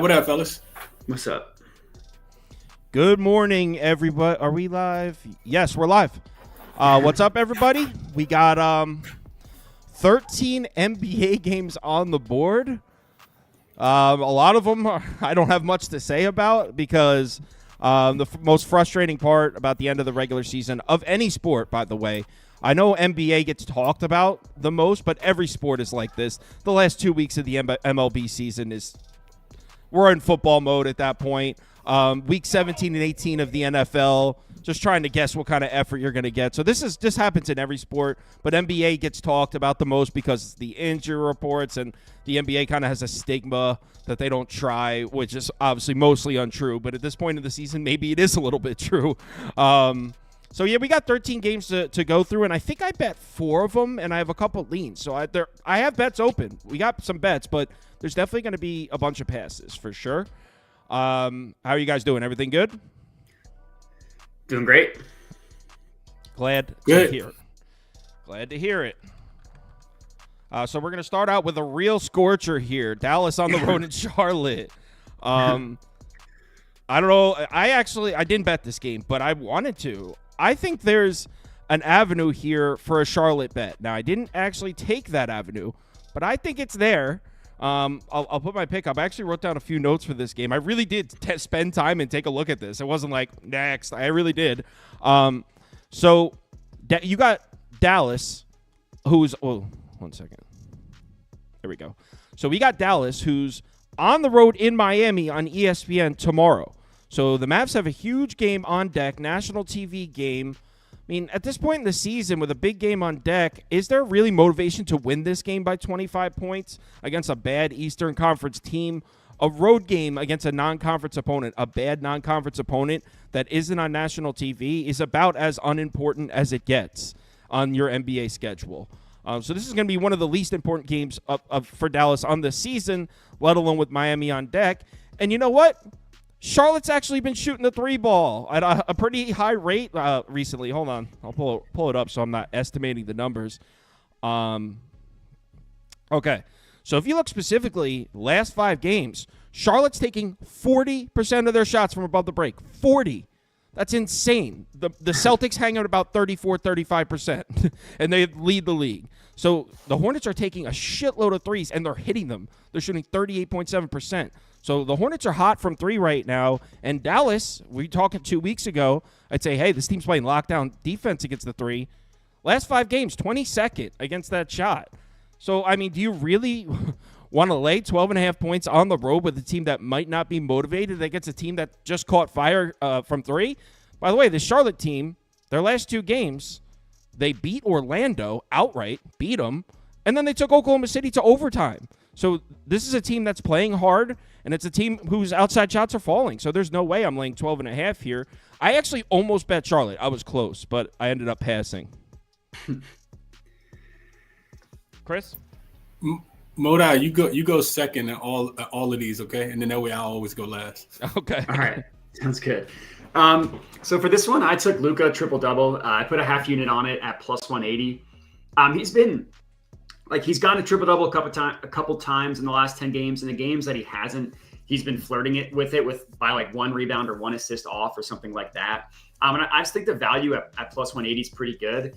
What up, fellas? What's up? Good morning, everybody. Are we live? Yes, we're live. What's up, everybody? We got 13 NBA games on the board. A lot of them I don't have much to say about because the most frustrating part about the end of the regular season of any sport, by the way, I know NBA gets talked about the most, but every sport is like this. The last 2 weeks of the MLB season we're in football mode at that point. Week 17 and 18 of the NFL, just trying to guess what kind of effort you're going to get. So this happens in every sport, but NBA gets talked about the most because the injury reports, and the NBA kind of has a stigma that they don't try, which is obviously mostly untrue. But at this point in the season, maybe it is a little bit true. So, yeah, we got 13 games to go through, and I think I bet 4 of them, and I have a couple leans. So I have bets open. We got some bets, but there's definitely going to be a bunch of passes for sure. How are you guys doing? Everything good? Doing great. Glad Good. to hear it. Glad to hear it. So we're going to start out with a real scorcher here. Dallas on the road in Charlotte. I don't know. I didn't bet this game, but I wanted to. I think there's an avenue here for a Charlotte bet. Now, I didn't actually take that avenue, but I think it's there. I'll put my pick up. I actually wrote down a few notes for this game. I really did spend time and take a look at this. It wasn't like, next. I really did. So you got Dallas, who's – oh, 1 second. There we go. So we got Dallas, who's on the road in Miami on ESPN tomorrow. So the Mavs have a huge game on deck, national TV game. I mean, at this point in the season, with a big game on deck, is there really motivation to win this game by 25 points against a bad Eastern Conference team? A road game against a non-conference opponent, a bad non-conference opponent that isn't on national TV, is about as unimportant as it gets on your NBA schedule. So this is going to be one of the least important games for Dallas on the season, let alone with Miami on deck. And you know what? Charlotte's actually been shooting the 3-ball at a pretty high rate recently. Hold on. I'll pull it up so I'm not estimating the numbers. Okay. So if you look specifically, last 5 games, Charlotte's taking 40% of their shots from above the break. 40. That's insane. The Celtics hang out about 34-35%, and they lead the league. So the Hornets are taking a shitload of threes, and they're hitting them. They're shooting 38.7%. So the Hornets are hot from 3 right now. And Dallas, we talked 2 weeks ago, I'd say, hey, this team's playing lockdown defense against the 3. Last 5 games, 22nd against that shot. So, I mean, do you really want to lay 12.5 points on the road with a team that might not be motivated against a team that just caught fire from 3? By the way, the Charlotte team, their last 2 games, they beat Orlando outright, beat them, and then they took Oklahoma City to overtime. So this is a team that's playing hard, and it's a team whose outside shots are falling. So there's no way I'm laying 12.5 here. I actually almost bet Charlotte. I was close, but I ended up passing. Chris? Moda, you go second in all of these, okay? And then that way I'll always go last. Okay. All right. Sounds good. So for this one, I took Luka triple-double. I put a half unit on it at plus 180. He's gotten a triple-double a couple times in the last 10 games. In the games that he hasn't, he's been flirting with it by like 1 rebound or 1 assist off or something like that. And I just think the value at plus 180 is pretty good.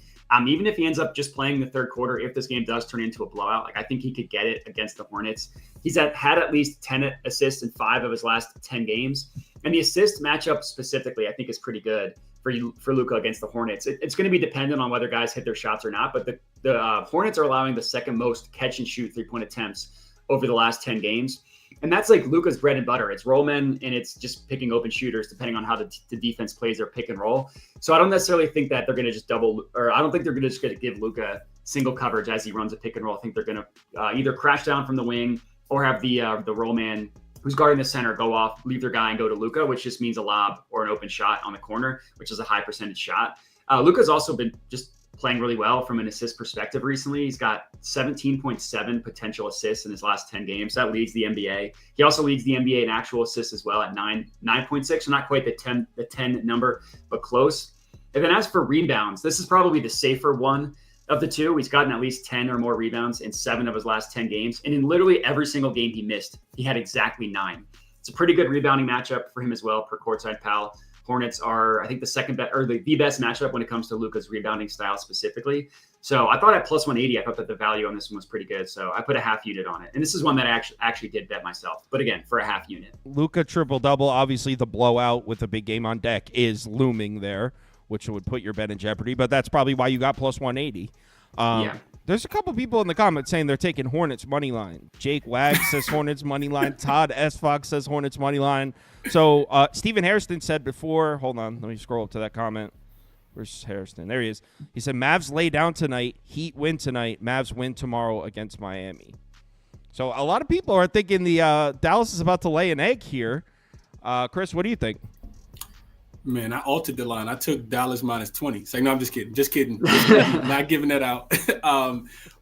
Even if he ends up just playing the third quarter, if this game does turn into a blowout, I think he could get it against the Hornets. He's had at least 10 assists in 5 of his last 10 games. And the assist matchup specifically, I think, is pretty good for Luka against the Hornets. It's going to be dependent on whether guys hit their shots or not, but the Hornets are allowing the second most catch and shoot 3-point attempts over the last 10 games. And that's like Luka's bread and butter. It's roll men, and it's just picking open shooters depending on how the defense plays their pick and roll. So I don't necessarily think that they're going to just I don't think they're just going to give Luka single coverage as he runs a pick and roll. I think they're going to either crash down from the wing or have the roll man who's guarding the center go off, leave their guy and go to Luka, which just means a lob or an open shot on the corner, which is a high percentage shot. Luka's also been just playing really well from an assist perspective recently. He's got 17.7 potential assists in his last 10 games. That leads the NBA. He also leads the NBA in actual assists as well at 9.6. So not quite the 10 number, but close. And then as for rebounds, this is probably the safer one of the two. He's gotten at least 10 or more rebounds in 7 of his last 10 games. And in literally every single game he missed, he had exactly 9. It's a pretty good rebounding matchup for him as well, per Courtside Pal. Hornets are, I think, the second best or the best matchup when it comes to Luka's rebounding style specifically. So I thought at plus 180, I thought that the value on this one was pretty good. So I put a half unit on it. And this is one that I actually did bet myself. But again, for a half unit. Luka triple-double, obviously the blowout with a big game on deck is looming there, which would put your bet in jeopardy. But that's probably why you got plus 180. Yeah. There's a couple people in the comments saying they're taking Hornets money line. Jake Wag says Hornets money line. Todd S. Fox says Hornets money line. So Stephen Hairston said before, hold on, let me scroll up to that comment. Where's Hairston? There he is. He said Mavs lay down tonight, Heat win tonight, Mavs win tomorrow against Miami. So a lot of people are thinking the Dallas is about to lay an egg here. Chris, what do you think? Man, I altered the line. I took Dallas minus 20. It's like, no, I'm just kidding. Just kidding. Not giving that out.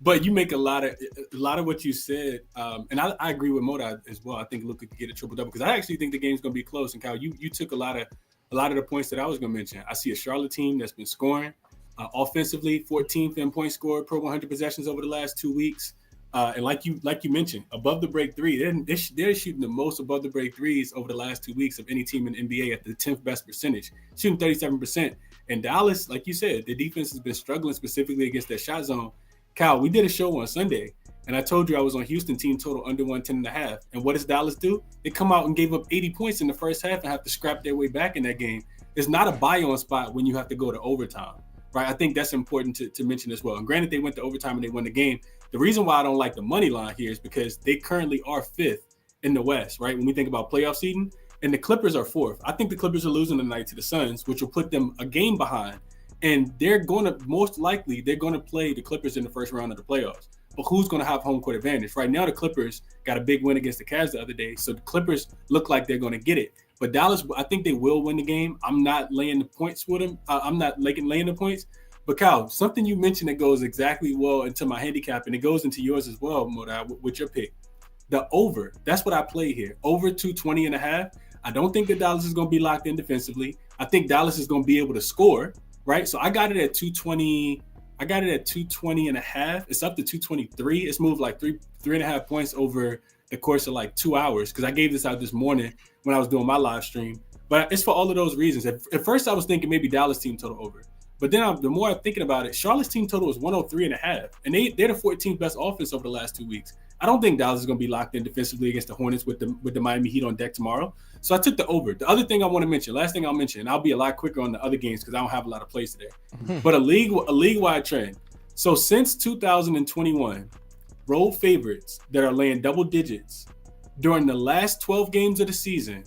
But you make a lot of what you said. And I agree with Moda as well. I think Luka could get a triple double because I actually think the game's going to be close. And Kyle, you took a lot of the points that I was going to mention. I see a Charlotte team that's been scoring offensively, 14th in points scored per 100 possessions over the last 2 weeks. And like you mentioned, above the break three, they're shooting the most above the break threes over the last 2 weeks of any team in the NBA at the 10th best percentage, shooting 37%. And Dallas, like you said, the defense has been struggling specifically against that shot zone. Kyle, we did a show on Sunday, and I told you I was on Houston team total under 110.5. And what does Dallas do? They come out and gave up 80 points in the first half and have to scrap their way back in that game. It's not a buy-on spot when you have to go to overtime, right? I think that's important to mention as well. And granted, they went to overtime and they won the game. The reason why I don't like the money line here is because they currently are 5th in the West, right? When we think about playoff seeding, and the Clippers are 4th. I think the Clippers are losing tonight to the Suns, which will put them a game behind. And they're going to, most likely, they're going to play the Clippers in the first round of the playoffs. But who's going to have home court advantage? Right now, the Clippers got a big win against the Cavs the other day. So the Clippers look like they're going to get it. But Dallas, I think they will win the game. I'm not laying the points with them. I'm not laying the points. But Kyle, something you mentioned that goes exactly well into my handicap, and it goes into yours as well, Moda, with your pick. The over, that's what I play here. Over 220.5. I don't think that Dallas is going to be locked in defensively. I think Dallas is going to be able to score, right? So I got it at 220. I got it at 220.5. It's up to 223. It's moved like three and a half points over the course of like 2 hours because I gave this out this morning when I was doing my live stream. But it's for all of those reasons. At first, I was thinking maybe Dallas team total over. But then the more I'm thinking about it, Charlotte's team total is 103.5. And they're the 14th best offense over the last 2 weeks. I don't think Dallas is going to be locked in defensively against the Hornets with the Miami Heat on deck tomorrow. So I took the over. The other thing I want to mention, last thing I'll mention, and I'll be a lot quicker on the other games because I don't have a lot of plays today. But a league-wide trend. So since 2021, road favorites that are laying double digits during the last 12 games of the season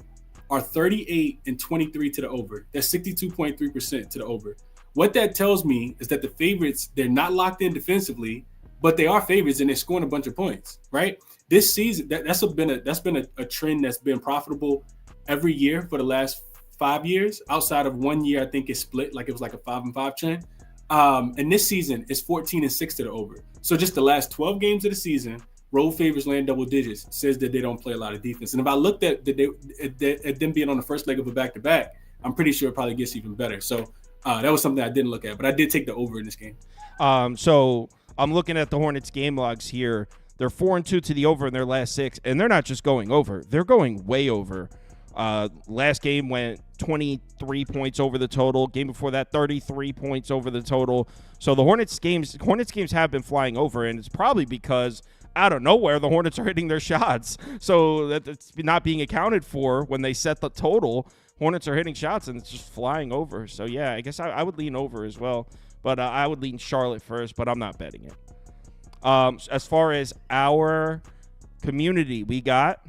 are 38 and 23 to the over. That's 62.3% to the over. What that tells me is that the favorites, they're not locked in defensively, but they are favorites and they're scoring a bunch of points, right? This season, that's been a trend that's been profitable every year for the last 5 years. Outside of 1 year, I think it's split, like it was like a 5-5 trend. And this season is 14-6 to the over. So just the last 12 games of the season, road favorites laying double digits says that they don't play a lot of defense. And if I looked at them being on the first leg of a back-to-back, I'm pretty sure it probably gets even better. So that was something I didn't look at, but I did take the over in this game. So I'm looking at the Hornets game logs here. They're 4-2 to the over in their last 6, and they're not just going over. They're going way over. Last game went 23 points over the total. Game before that, 33 points over the total. So the Hornets games have been flying over, and it's probably because out of nowhere the Hornets are hitting their shots. So that's not being accounted for when they set the total. Hornets are hitting shots, and it's just flying over. So, yeah, I guess I would lean over as well. But I would lean Charlotte first, but I'm not betting it. As far as our community, we got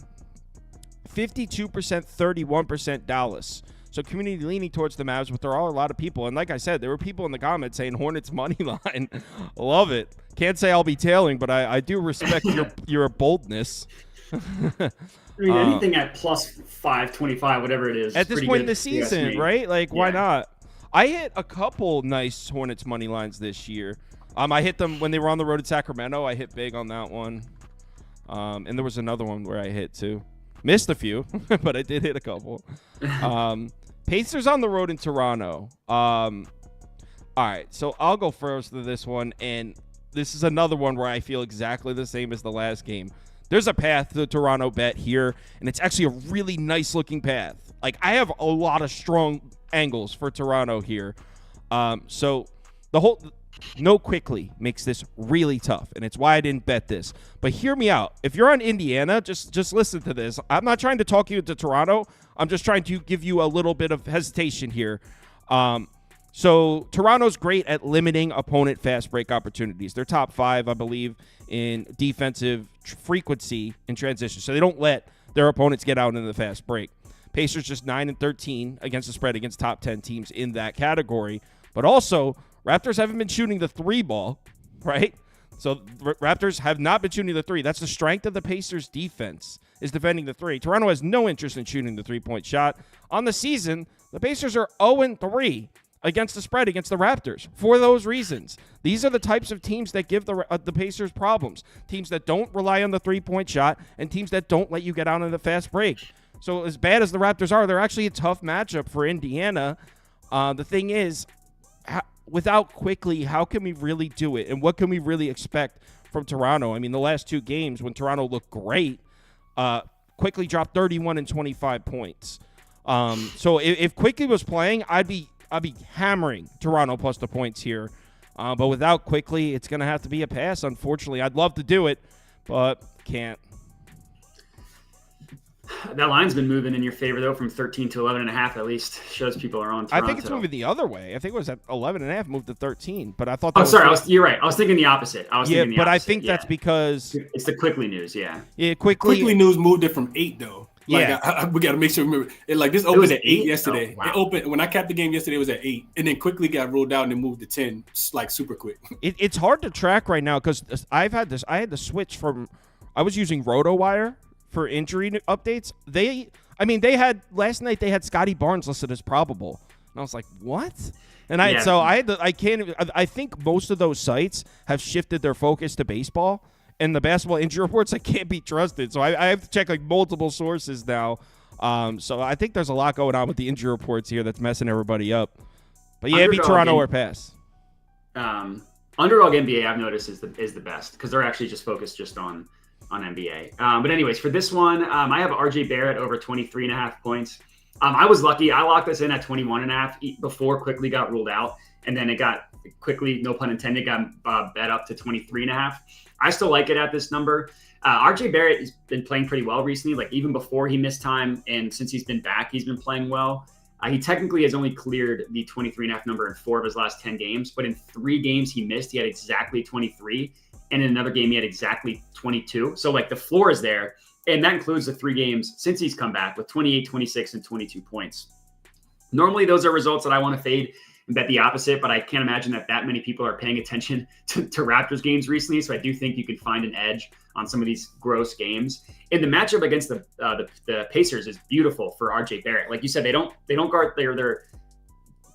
52%, 31% Dallas. So community leaning towards the Mavs, but there are a lot of people. And like I said, there were people in the comments saying Hornets money line. Love it. Can't say I'll be tailing, but I do respect your boldness. I mean, anything at plus 525, whatever it is. At this point in the season, right? Like, why not? I hit a couple nice Hornets money lines this year. I hit them when they were on the road at Sacramento. I hit big on that one. And there was another one where I hit too. Missed a few, but I did hit a couple. Pacers on the road in Toronto. All right, so I'll go first to this one, and this is another one where I feel exactly the same as the last game. there's a path to the Toronto bet here, and it's actually a really nice-looking path. Like, I have a lot of strong angles for Toronto here. So the whole no quickly makes this really tough, and it's why I didn't bet this. But hear me out. If you're on Indiana, just listen to this. I'm not trying to talk you into Toronto. I'm just trying to give you a little bit of hesitation here. So Toronto's great at limiting opponent fast break opportunities. They're top 5, I believe, in defensive frequency in transition. So they don't let their opponents get out in the fast break. Pacers just 9-13 against the spread against top 10 teams in that category. But also, Raptors haven't been shooting the 3 ball, right? So Raptors have not been shooting the 3. That's the strength of the Pacers' defense, is defending the 3. Toronto has no interest in shooting the 3-point shot. On the season, the Pacers are 0-3 against the spread against the Raptors for those reasons. These are the types of teams that give the Pacers problems. Teams that don't rely on the 3-point shot and teams that don't let you get out in the fast break. So as bad as the Raptors are, they're actually a tough matchup for Indiana. The thing is, without Quickly, how can we really do it? And what can we really expect from Toronto? I mean, the last 2 games when Toronto looked great, Quickly dropped 31 and 25 points. So if Quickly was playing, I'd be hammering Toronto plus the points here. But without Quickly, it's going to have to be a pass, unfortunately. I'd love to do it, but can't. That line's been moving in your favor, though, from 13 to 11.5 at least. Shows people are on Toronto. I think it's moving the other way. I think it was at 11.5, moved to 13. But I thought. You're right. I was thinking the opposite. I think that's because it's the Quickly news. Yeah. Yeah, Quickly news moved it from 8 though. Like, yeah, we got to make sure. Remember, this opened at 8 yesterday. Oh, wow. It opened when I capped the game yesterday. It was at 8, and then Quickly got ruled out and then moved to 10, like super quick. It's hard to track right now because I had to switch from. I was using RotoWire for injury updates. Last night they had Scotty Barnes listed as probable, and I was like, what? And I think most of those sites have shifted their focus to baseball. And the basketball injury reports, I can't be trusted. So I have to check like multiple sources now. So I think there's a lot going on with the injury reports here that's messing everybody up. But yeah, it'd be Toronto or pass. Underdog NBA, I've noticed, is the best because they're actually just focused just on NBA. But anyways, for this one, I have RJ Barrett over 23.5 points. I was lucky. I locked this in at 21.5 before Quickly got ruled out. And then it got quickly, no pun intended, got bet up to 23.5. I still like it at this number. RJ Barrett has been playing pretty well recently, like even before he missed time. And since he's been back, he's been playing well. He technically has only cleared the 23.5 number in 4 of his last 10 games. But in 3 games he missed, he had exactly 23. And in another game, he had exactly 22. So like the floor is there. And that includes the 3 games since he's come back with 28, 26, and 22 points. Normally, those are results that I want to fade and bet the opposite, but I can't imagine that many people are paying attention to Raptors games recently. So I do think you can find an edge on some of these gross games. And the matchup against the Pacers is beautiful for RJ Barrett. Like you said, they don't guard.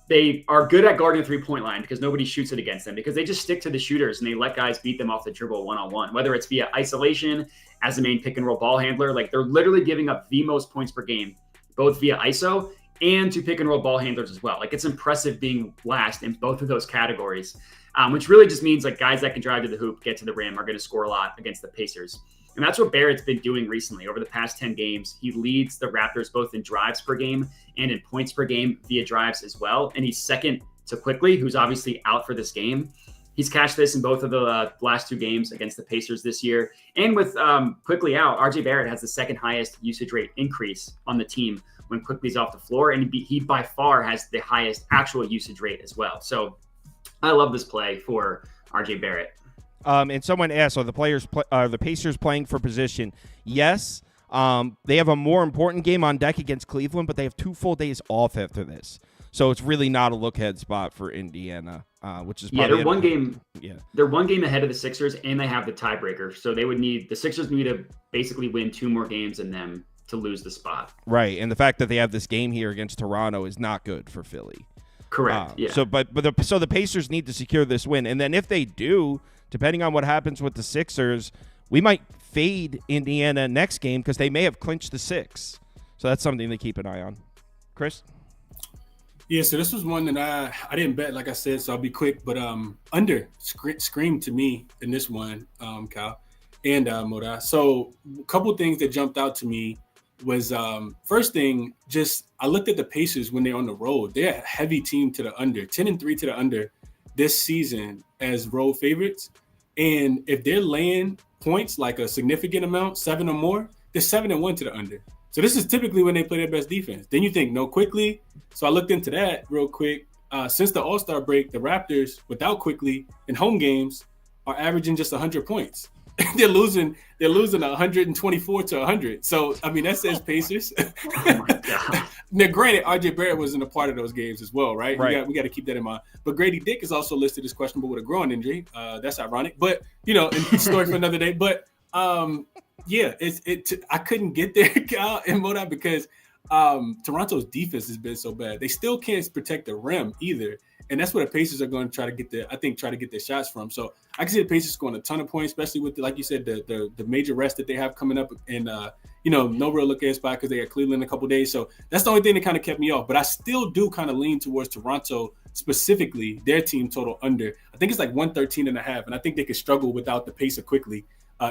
They are good at guarding the 3-point line because nobody shoots it against them because they just stick to the shooters and they let guys beat them off the dribble one-on-one, whether it's via isolation as the main pick and roll ball handler. Like they're literally giving up the most points per game, both via ISO and to pick and roll ball handlers as well. Like it's impressive being last in both of those categories, which really just means like guys that can drive to the hoop, get to the rim are going to score a lot against the Pacers. And that's what Barrett's been doing recently. Over the past 10 games, he leads the Raptors both in drives per game and in points per game via drives as well. And he's second to Quickly, who's obviously out for this game. He's cashed this in both of the last 2 games against the Pacers this year. And with Quickly out, RJ Barrett has the second highest usage rate increase on the team when Quickly's off the floor. And he by far has the highest actual usage rate as well. So I love this play for RJ Barrett. And someone asked, are the Pacers playing for position? Yes. They have a more important game on deck against Cleveland, but they have 2 full days off after this. So it's really not a look-ahead spot for Indiana, which is probably they're one game. Yeah, they're 1 game ahead of the Sixers, and they have the tiebreaker. So the Sixers need to basically win 2 more games than them to lose the spot. Right, and the fact that they have this game here against Toronto is not good for Philly. Correct. Yeah. So the Pacers need to secure this win, and then if they do, depending on what happens with the Sixers, we might fade Indiana next game because they may have clinched the 6. So that's something to keep an eye on. Chris? Yeah, so this was one that I didn't bet, like I said, so I'll be quick. But under screamed to me in this one, Kyle. And Moda. So a couple things that jumped out to me was first thing, just I looked at the Pacers when they're on the road. They're a heavy team to the under, 10-3 to the under this season as road favorites. And if they're laying points like a significant amount, 7 or more, they're 7-1 to the under. So this is typically when they play their best defense. Then you think no Quickly. So I looked into that real quick. Since the All-Star break, the Raptors without Quickly in home games are averaging just 100 points. They're losing 124 to 100. So I mean that says Pacers. Oh my God. Now, granted, RJ Barrett wasn't a part of those games as well, right? Right. We got to keep that in mind. But Grady Dick is also listed as questionable with a groin injury. That's ironic, but story for another day. But yeah, I couldn't get there, Kyle and Moda, because Toronto's defense has been so bad. They still can't protect the rim either. And that's where the Pacers are going to try to get their shots from. So I can see the Pacers scoring a ton of points, especially with, like you said, the major rest that they have coming up, and no real look-ahead spot because they got Cleveland in a couple days. So that's the only thing that kind of kept me off. But I still do kind of lean towards Toronto, specifically their team total under. I think it's like 113.5, and I think they could struggle without the pace of Quickly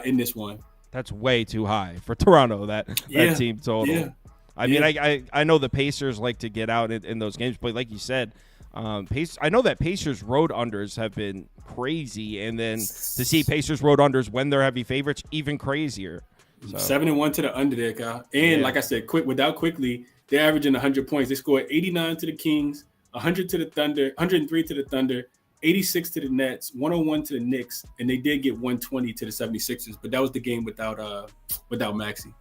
in this one. That's way too high for Toronto. That team total. Yeah. I mean, I know the Pacers like to get out in those games, but like you said. I know that Pacers road unders have been crazy, and then to see Pacers road unders when they're heavy favorites, even crazier. So. 7-1 to the under there, Kyle. And like I said, without Quickly, they're averaging 100 points. They scored 89 to the Kings, 100 to the Thunder, 103 to the Thunder, 86 to the Nets, 101 to the Knicks, and they did get 120 to the 76ers. But that was the game without Maxey.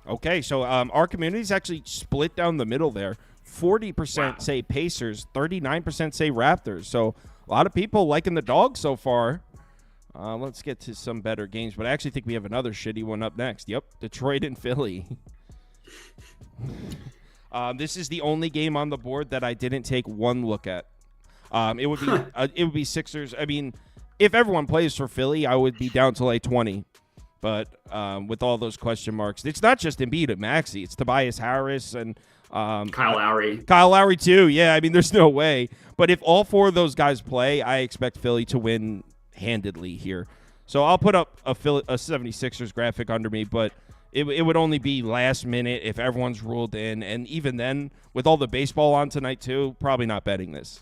Okay, so our community's actually split down the middle there. 40% say Pacers, 39% say Raptors. So a lot of people liking the Dogs so far. Let's get to some better games, but I actually think we have another shitty one up next. Yep, Detroit and Philly. This is the only game on the board that I didn't take one look at. It would be Sixers. I mean, if everyone plays for Philly, I would be down to like 20. But with all those question marks, it's not just Embiid and Maxey. It's Tobias Harris and Kyle Lowry. Kyle Lowry too. Yeah, I mean, there's no way. But if all four of those guys play, I expect Philly to win handedly here. So I'll put up a 76ers graphic under me, but it would only be last minute if everyone's ruled in. And even then, with all the baseball on tonight too, probably not betting this.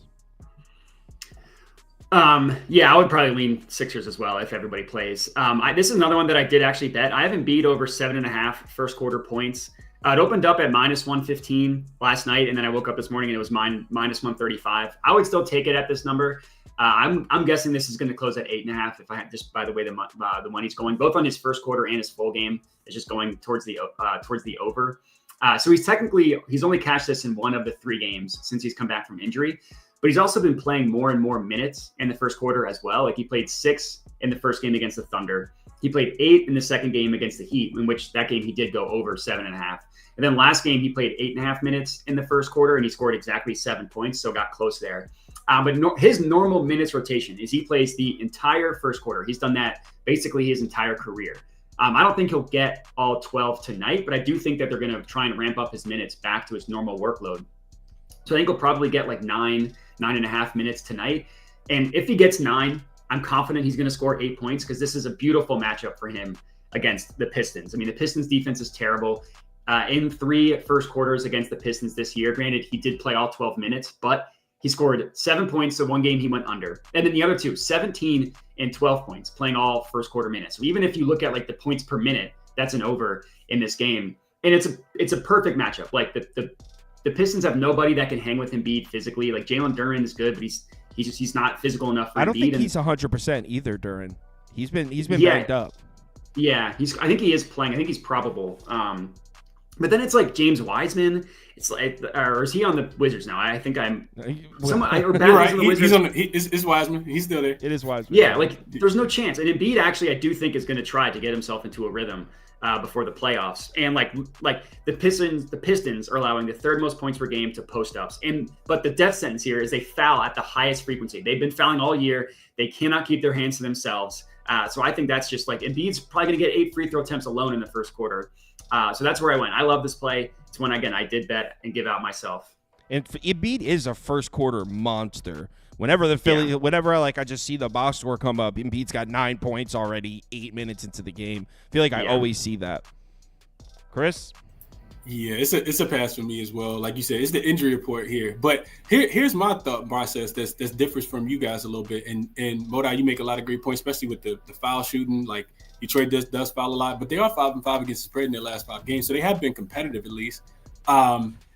Yeah, I would probably lean Sixers as well if everybody plays. This is another one that I did actually bet. I haven't beat over 7.5 first quarter points. It opened up at minus 115 last night, and then I woke up this morning and it was minus 135. I would still take it at this number. I'm guessing this is going to close at 8.5 if I had just by the way the money's going, both on his first quarter and his full game. It's just going towards the over. So he's only cashed this in one of the 3 games since he's come back from injury. But he's also been playing more and more minutes in the first quarter as well. Like he played 6 in the first game against the Thunder. He played 8 in the second game against the Heat, in which that game he did go over 7.5. And then last game he played 8.5 minutes in the first quarter and he scored exactly 7 points, so got close there. But his normal minutes rotation is he plays the entire first quarter. He's done that basically his entire career. I don't think he'll get all 12 tonight, but I do think that they're going to try and ramp up his minutes back to his normal workload. So I think he'll probably get like 9.5 minutes tonight. And if he gets 9, I'm confident he's going to score 8 points because this is a beautiful matchup for him against the Pistons. I mean, the Pistons defense is terrible. In 3 first quarters against the Pistons this year, granted, he did play all 12 minutes, but he scored 7 points. So one game he went under. And then the other 2, 17 and 12 points, playing all first quarter minutes. So even if you look at like the points per minute, that's an over in this game. And it's a perfect matchup. Like the Pistons have nobody that can hang with Embiid physically. Like Jalen Duren is good, but he's not physical enough for Embiid. I don't think he's 100% either, Duren. He's been banged up. Yeah, I think he is playing. I think he's probable. But then it's like James Wiseman. It's like, or is he on the Wizards now? I think I'm. You're right. It's Wiseman. He's still there. It is Wiseman. Yeah, like there's no chance. And Embiid actually, I do think is going to try to get himself into a rhythm before the playoffs. And like the Pistons are allowing the 3rd most points per game to post ups. But the death sentence here is they foul at the highest frequency. They've been fouling all year. They cannot keep their hands to themselves. So I think that's just like Embiid's probably going to get 8 free throw attempts alone in the first quarter. So that's where I went. I love this play. It's one, again, I did bet and give out myself. And Embiid is a first quarter monster. Whenever like I just see the box score come up, Embiid's got 9 points already, 8 minutes into the game. I feel like I always see that. Chris? Yeah, it's a pass for me as well. Like you said, it's the injury report here. But here's my thought process that's differs from you guys a little bit. And Moda, you make a lot of great points, especially with the foul shooting. Like Detroit does foul a lot, but they are 5-5 against the spread in their last 5 games, so they have been competitive at least.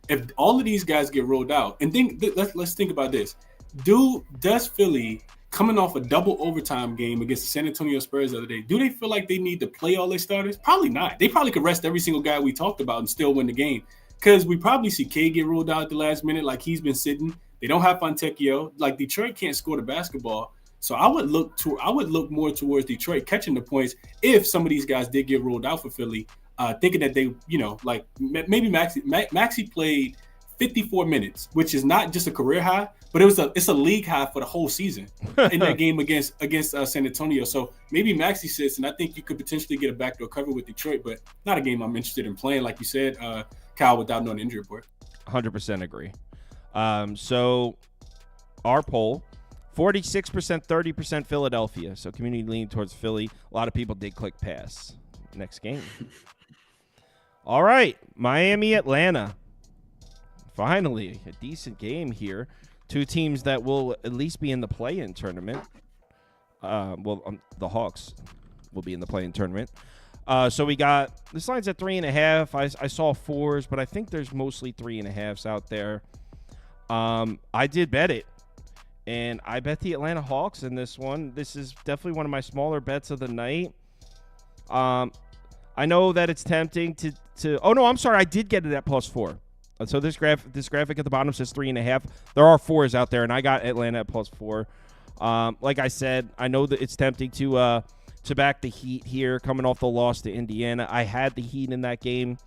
If all of these guys get rolled out, and let's think about this: does Philly, coming off a double overtime game against the San Antonio Spurs the other day, do they feel like they need to play all their starters? Probably not. They probably could rest every single guy we talked about and still win the game. Because we probably see K get rolled out at the last minute like he's been sitting. They don't have Fontecchio. Like Detroit can't score the basketball. So I would look more towards Detroit catching the points if some of these guys did get rolled out for Philly, thinking that they, like maybe Maxey played 54 minutes, which is not just a career high, but it's a league high for the whole season in that game against San Antonio. So maybe Maxey sits, and I think you could potentially get a backdoor cover with Detroit, but not a game I'm interested in playing, like you said, Kyle, without knowing the injury report. 100% agree. So our poll, 46%, 30% Philadelphia. So community leaning towards Philly. A lot of people did click pass. Next game. All right, Miami, Atlanta. Finally, a decent game here. 2 teams that will at least be in the play-in tournament. The Hawks will be in the play-in tournament. So we got this line's at 3.5. I saw 4s, but I think there's mostly 3.5s out there. I did bet it, and I bet the Atlanta Hawks in this one. This is definitely one of my smaller bets of the night. I know that it's tempting to. Oh no, I'm sorry. I did get it at +4. So this graphic at the bottom says 3.5. There are 4s out there, and I got Atlanta at +4. Like I said, I know that it's tempting to back the Heat here, coming off the loss to Indiana. I had the Heat in that game,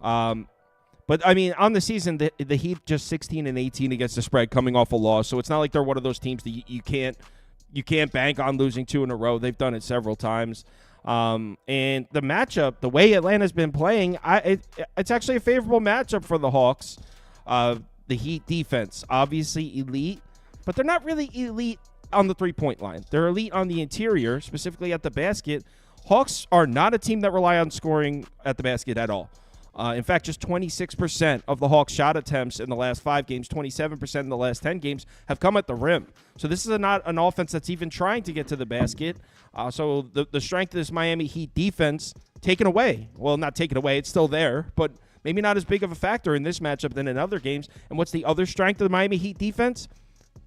but I mean, on the season, the Heat just 16-18 against the spread, coming off a loss. So it's not like they're one of those teams that you can't bank on losing 2 in a row. They've done it several times. And the matchup, the way Atlanta's been playing, it's actually a favorable matchup for the Hawks. The Heat defense, obviously elite, but they're not really elite on the three-point line. They're elite on the interior, specifically at the basket. Hawks are not a team that rely on scoring at the basket at all. In fact, just 26% of the Hawks' shot attempts in the last 5 games, 27% in the last 10 games have come at the rim. So this is not an offense that's even trying to get to the basket. So the strength of this Miami Heat defense taken away. Well, not taken away. It's still there, but maybe not as big of a factor in this matchup than in other games. And what's the other strength of the Miami Heat defense?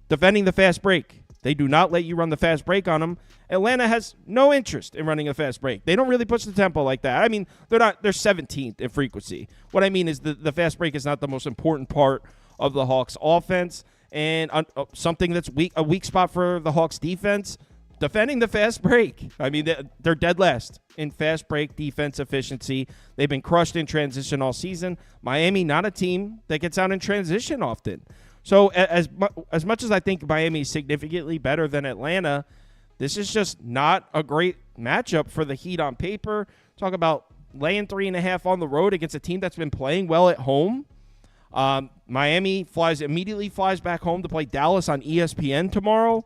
Defending the fast break. They do not let you run the fast break on them. Atlanta has no interest in running a fast break. They don't really push the tempo like that. I mean, they're 17th in frequency. What I mean is the fast break is not the most important part of the Hawks offense. And something that's a weak spot for the Hawks defense, defending the fast break. I mean, they're dead last in fast break defense efficiency. They've been crushed in transition all season. Miami, not a team that gets out in transition often. So as much as I think Miami is significantly better than Atlanta, this is just not a great matchup for the Heat on paper. Talk about laying 3.5 on the road against a team that's been playing well at home. Miami immediately flies back home to play Dallas on ESPN tomorrow.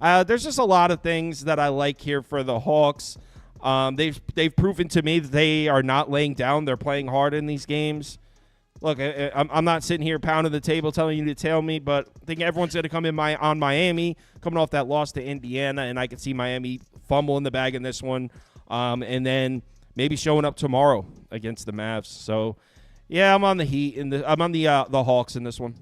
There's just a lot of things that I like here for the Hawks. They've proven to me that they are not laying down. They're playing hard in these games. Look, I'm not sitting here pounding the table telling you to tell me, but I think everyone's going to come in on Miami, coming off that loss to Indiana, and I could see Miami fumbling the bag in this one, and then maybe showing up tomorrow against the Mavs. So, yeah, I'm on the Heat, I'm on the Hawks in this one.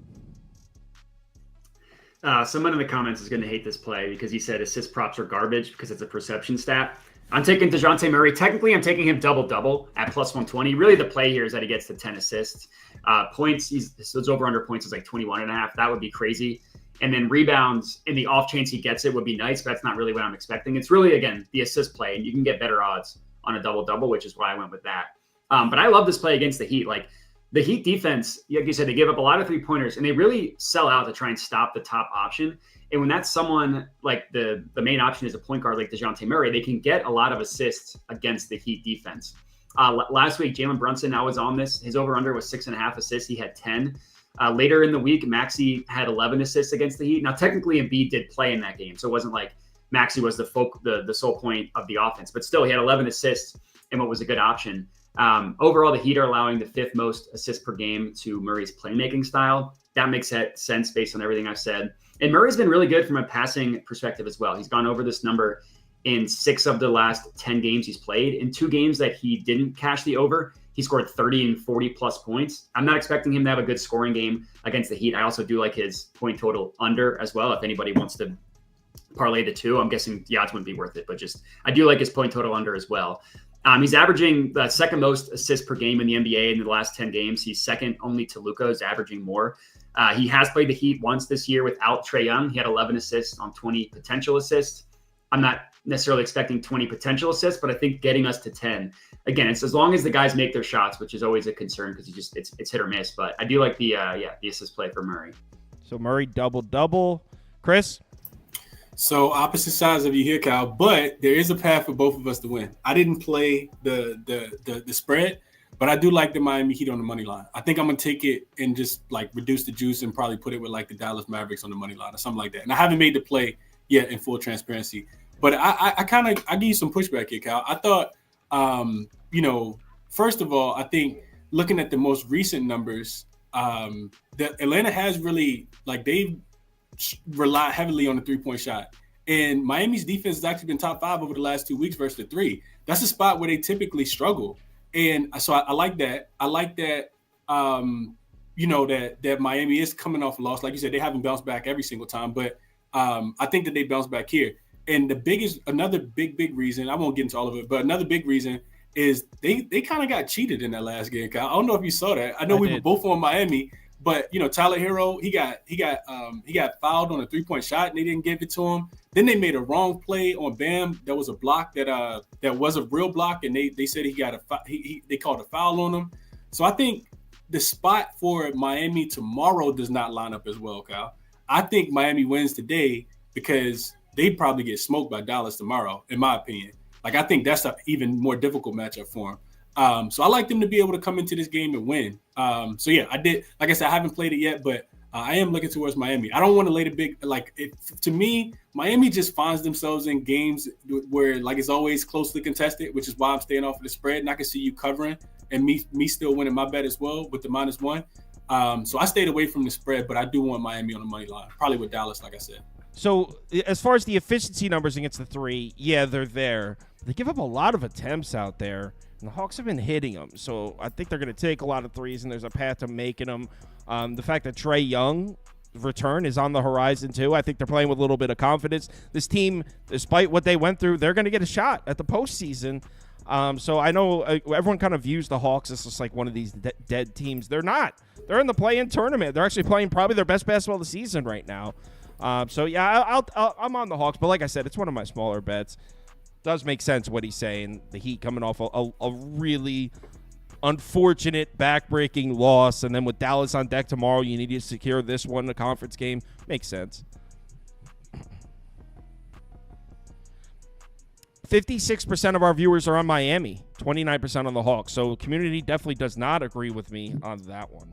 Someone in the comments is going to hate this play because he said assist props are garbage because it's a perception stat. I'm taking DeJounte Murray. Technically, I'm taking him double-double at +120. Really, the play here is that he gets to 10 assists. Points, his over-under points is like 21.5. That would be crazy. And then rebounds, in the off chance he gets it, would be nice, but that's not really what I'm expecting. It's really, again, the assist play, and you can get better odds on a double-double, which is why I went with that. But I love this play against the Heat. Like, the Heat defense, like you said, they give up a lot of three-pointers, and they really sell out to try and stop the top option. And when that's someone like the main option is a point guard like DeJounte Murray, they can get a lot of assists against the Heat defense. Last week, Jalen Brunson, I was on this. His over-under was 6.5 assists. He had 10. Later in the week, Maxey had 11 assists against the Heat. Now, technically, Embiid did play in that game, so it wasn't like Maxey was the sole point of the offense. But still, he had 11 assists in what was a good option. Overall, the Heat are allowing the 5th most assists per game to Murray's playmaking style. That makes sense based on everything I've said. And Murray's been really good from a passing perspective as well. He's gone over this number in 6 of the last 10 games he's played. In 2 games that he didn't cash the over, he scored 30 and 40-plus points. I'm not expecting him to have a good scoring game against the Heat. I also do like his point total under as well. If anybody wants to parlay the 2, I'm guessing the odds wouldn't be worth it. But I do like his point total under as well. He's averaging the 2nd most assists per game in the NBA in the last 10 games. He's second only to Luka, who's averaging more. He has played the Heat once this year without Trae Young. He had 11 assists on 20 potential assists. I'm not necessarily expecting 20 potential assists, but I think getting us to 10. Again, it's as long as the guys make their shots, which is always a concern because it's hit or miss. But I do like the assist play for Murray. So Murray double. Chris? So opposite sides of you here, Kyle, but there is a path for both of us to win. I didn't play the spread, but I do like the Miami Heat on the money line. I think I'm gonna take it and just like reduce the juice and probably put it with like the Dallas Mavericks on the money line or something like that. And I haven't made the play yet in full transparency, but I give you some pushback here, Kyle. I thought, first of all, I think looking at the most recent numbers, that Atlanta has really they've relied heavily on the 3-point shot. And Miami's defense has actually been top 5 over the last 2 weeks versus the 3. That's a spot where they typically struggle. And so I like that. I like that, that Miami is coming off a loss. Like you said, they haven't bounced back every single time, but I think that they bounced back here. And another big reason, I won't get into all of it, but another big reason is they kind of got cheated in that last game, Kyle. I don't know if you saw that. I know we were both on Miami, but Tyler Hero, he got fouled on a 3-point shot and they didn't give it to him. Then they made a wrong play on Bam. That was a block that was a real block, and they said they called a foul on him. So I think the spot for Miami tomorrow does not line up as well, Kyle. I think Miami wins today because they probably get smoked by Dallas tomorrow, in my opinion. I think that's an even more difficult matchup for them. So I like them to be able to come into this game and win. So yeah, I did. Like I said, I haven't played it yet, but I am looking towards Miami. I don't want to lay the big to me, Miami just finds themselves in games where it's always closely contested, which is why I'm staying off of the spread. And I can see you covering and me still winning my bet as well with the -1. So I stayed away from the spread, but I do want Miami on the money line, probably with Dallas, like I said. So as far as the efficiency numbers against the 3, yeah, they're there. They give up a lot of attempts out there, and the Hawks have been hitting them. So I think they're going to take a lot of threes, and there's a path to making them. The fact that Trae Young return is on the horizon too. I think they're playing with a little bit of confidence. This team, despite what they went through, they're going to get a shot at the postseason. So I know everyone kind of views the Hawks as just like one of these dead teams. They're not. They're in the play-in tournament. They're actually playing probably their best basketball of the season right now. So yeah, I'm on the Hawks, but like I said, it's one of my smaller bets. Does make sense what he's saying. The Heat coming off a really unfortunate back-breaking loss, and then with Dallas on deck tomorrow, you need to secure this one, a conference game. Makes sense. 56% of our viewers are on Miami, 29% on the Hawks. So community definitely does not agree with me on that one.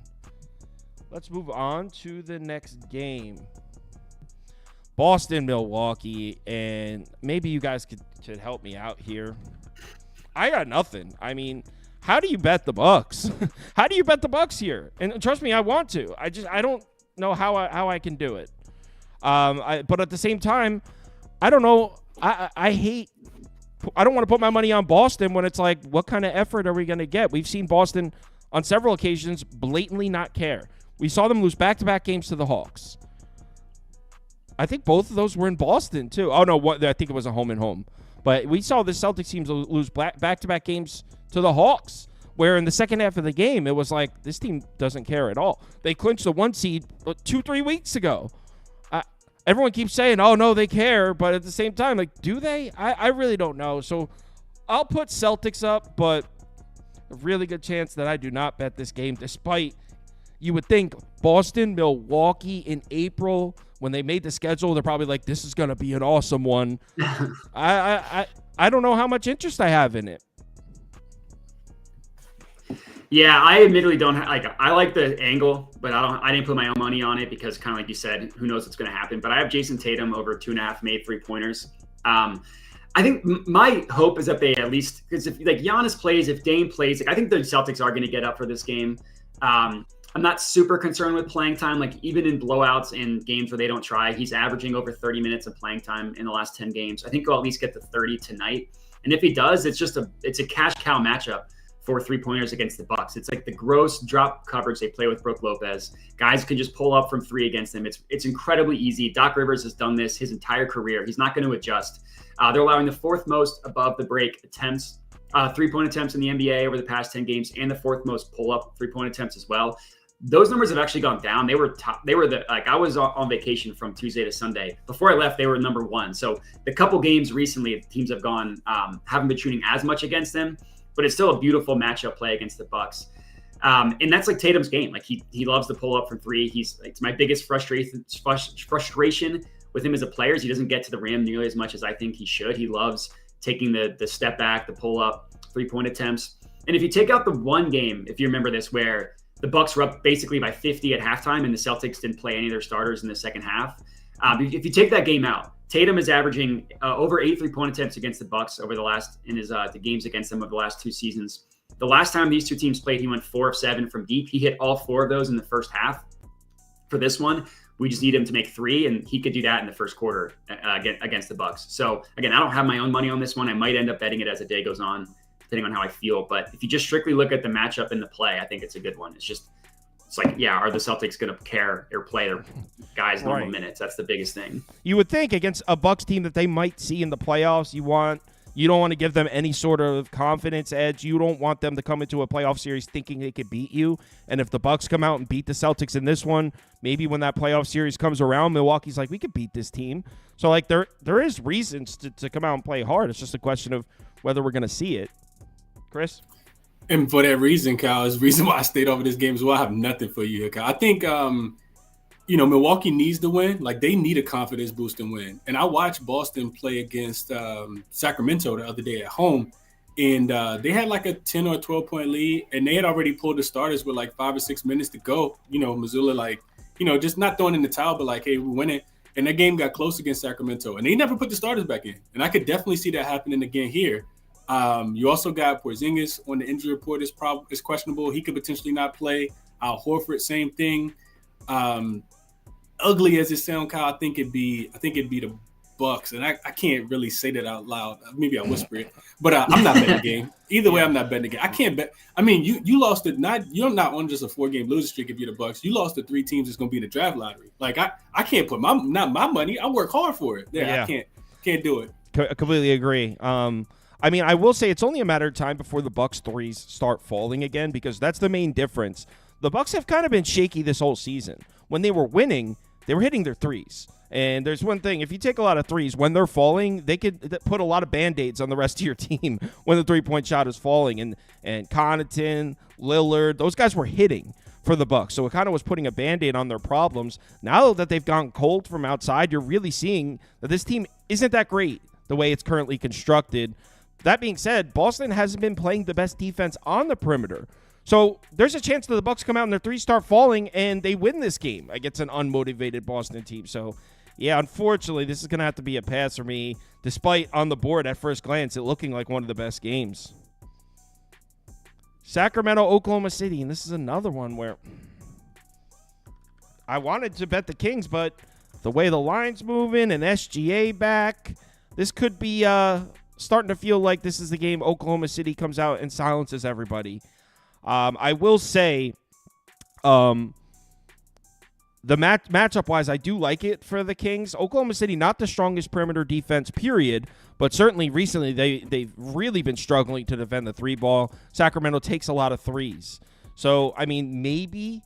Let's move on to the next game. Boston, Milwaukee, and maybe you guys could help me out here. I got nothing. I mean, how do you bet the Bucks? How do you bet the Bucks here? And trust me, I want to. I don't know how I can do it. But at the same time, I don't know. I don't want to put my money on Boston when it's like, what kind of effort are we going to get? We've seen Boston on several occasions blatantly not care. We saw them lose back-to-back games to the Hawks. I think both of those were in Boston, too. Oh, no, I think it was a home and home. But we saw the Celtics teams lose back-to-back games to the Hawks, where in the second half of the game, it was like, this team doesn't care at all. They clinched the 1 seed 2-3 weeks ago. Everyone keeps saying, oh, no, they care. But at the same time, do they? I really don't know. So I'll put Celtics up, but a really good chance that I do not bet this game, despite you would think Boston, Milwaukee in April, when they made the schedule, they're probably like, this is going to be an awesome one. I don't know how much interest I have in it. Yeah, I admittedly don't I like the angle, but I didn't put my own money on it because kind of like you said, who knows what's going to happen. But I have Jason Tatum over 2.5 made 3-pointers. I think my hope is that they at least, because if like Giannis plays, if Dame plays, like I think the Celtics are going to get up for this game. I'm not super concerned with playing time. Like even in blowouts and games where they don't try, he's averaging over 30 minutes of playing time in the last 10 games. I think he'll at least get to 30 tonight. And if he does, it's a cash cow matchup for 3-pointers against the Bucks. It's like the gross drop coverage they play with Brook Lopez. Guys can just pull up from 3 against them. It's incredibly easy. Doc Rivers has done this his entire career. He's not going to adjust. They're allowing the 4th most above the break attempts, 3-point attempts in the NBA over the past 10 games, and the 4th most pull-up 3-point attempts as well. Those numbers have actually gone down. They were top. They were I was on vacation from Tuesday to Sunday. Before I left, they were number 1. So the couple games recently, teams have gone haven't been shooting as much against them, but it's still a beautiful matchup play against the Bucks. And that's like Tatum's game. Like he loves to pull up from 3. It's my biggest frustration with him as a player is he doesn't get to the rim nearly as much as I think he should. He loves taking the step back, the pull up, 3-point attempts. And if you take out the one game, if you remember this, where the Bucks were up basically by 50 at halftime and the Celtics didn't play any of their starters in the second half. If you take that game out, Tatum is averaging over 8 3-point attempts against the Bucks over the games against them over the last 2 seasons. The last time these 2 teams played, he went 4 of 7 from deep. He hit all 4 of those in the first half. For this one, we just need him to make 3, and he could do that in the first quarter against the Bucks. So again, I don't have my own money on this one. I might end up betting it as the day goes on, depending on how I feel. But if you just strictly look at the matchup and the play, I think it's a good one. It's like, yeah, are the Celtics going to care or play their guys normal minutes? That's the biggest thing. You would think against a Bucks team that they might see in the playoffs, you don't want to give them any sort of confidence edge. You don't want them to come into a playoff series thinking they could beat you. And if the Bucks come out and beat the Celtics in this one, maybe when that playoff series comes around, Milwaukee's like, we could beat this team. So like there is reasons to come out and play hard. It's just a question of whether we're going to see it. Chris? And for that reason, Kyle, is the reason why I stayed over this game as well. I have nothing for you here, Kyle. I think, Milwaukee needs to win. Like, they need a confidence boost and win. And I watched Boston play against Sacramento the other day at home, and they had like a 10 or 12-point lead, and they had already pulled the starters with like 5 or 6 minutes to go. Missoula, just not throwing in the towel, but like, hey, we're winning. And that game got close against Sacramento, and they never put the starters back in. And I could definitely see that happening again here. You also got Porzingis on the injury report is questionable. He could potentially not play. Al Horford, same thing. Ugly as it sounds, Kyle, I think it'd be the Bucks, and I can't really say that out loud. Maybe I whisper it, but I'm not betting the game. Either way, I'm not betting the game. I can't bet. I mean, you lost it. You're not on just a 4-game losing streak if you're the Bucks. You lost to 3 teams that's going to be in the draft lottery. Like I can't put my money. I work hard for it. Yeah. I can't do it. Completely agree. I mean, I will say it's only a matter of time before the Bucks threes start falling again, because that's the main difference. The Bucks have kind of been shaky this whole season. When they were winning, they were hitting their threes. And there's one thing, if you take a lot of threes, when they're falling, they could put a lot of Band-Aids on the rest of your team when the three-point shot is falling. And Connaughton, Lillard, those guys were hitting for the Bucks. So it kind of was putting a Band-Aid on their problems. Now that they've gone cold from outside, you're really seeing that this team isn't that great the way it's currently constructed. That being said, Boston hasn't been playing the best defense on the perimeter. So there's a chance that the Bucks come out and their threes start falling and they win this game against an unmotivated Boston team. So, yeah, unfortunately, this is going to have to be a pass for me, despite on the board at first glance it looking like one of the best games. Sacramento, Oklahoma City, and this is another one where I wanted to bet the Kings, but the way the line's moving and SGA back, this could be starting to feel like this is the game Oklahoma City comes out and silences everybody. I will say the matchup-wise, I do like it for the Kings. Oklahoma City, not the strongest perimeter defense, period, but certainly recently they've really been struggling to defend the 3-ball. Sacramento takes a lot of threes. So, I mean, maybe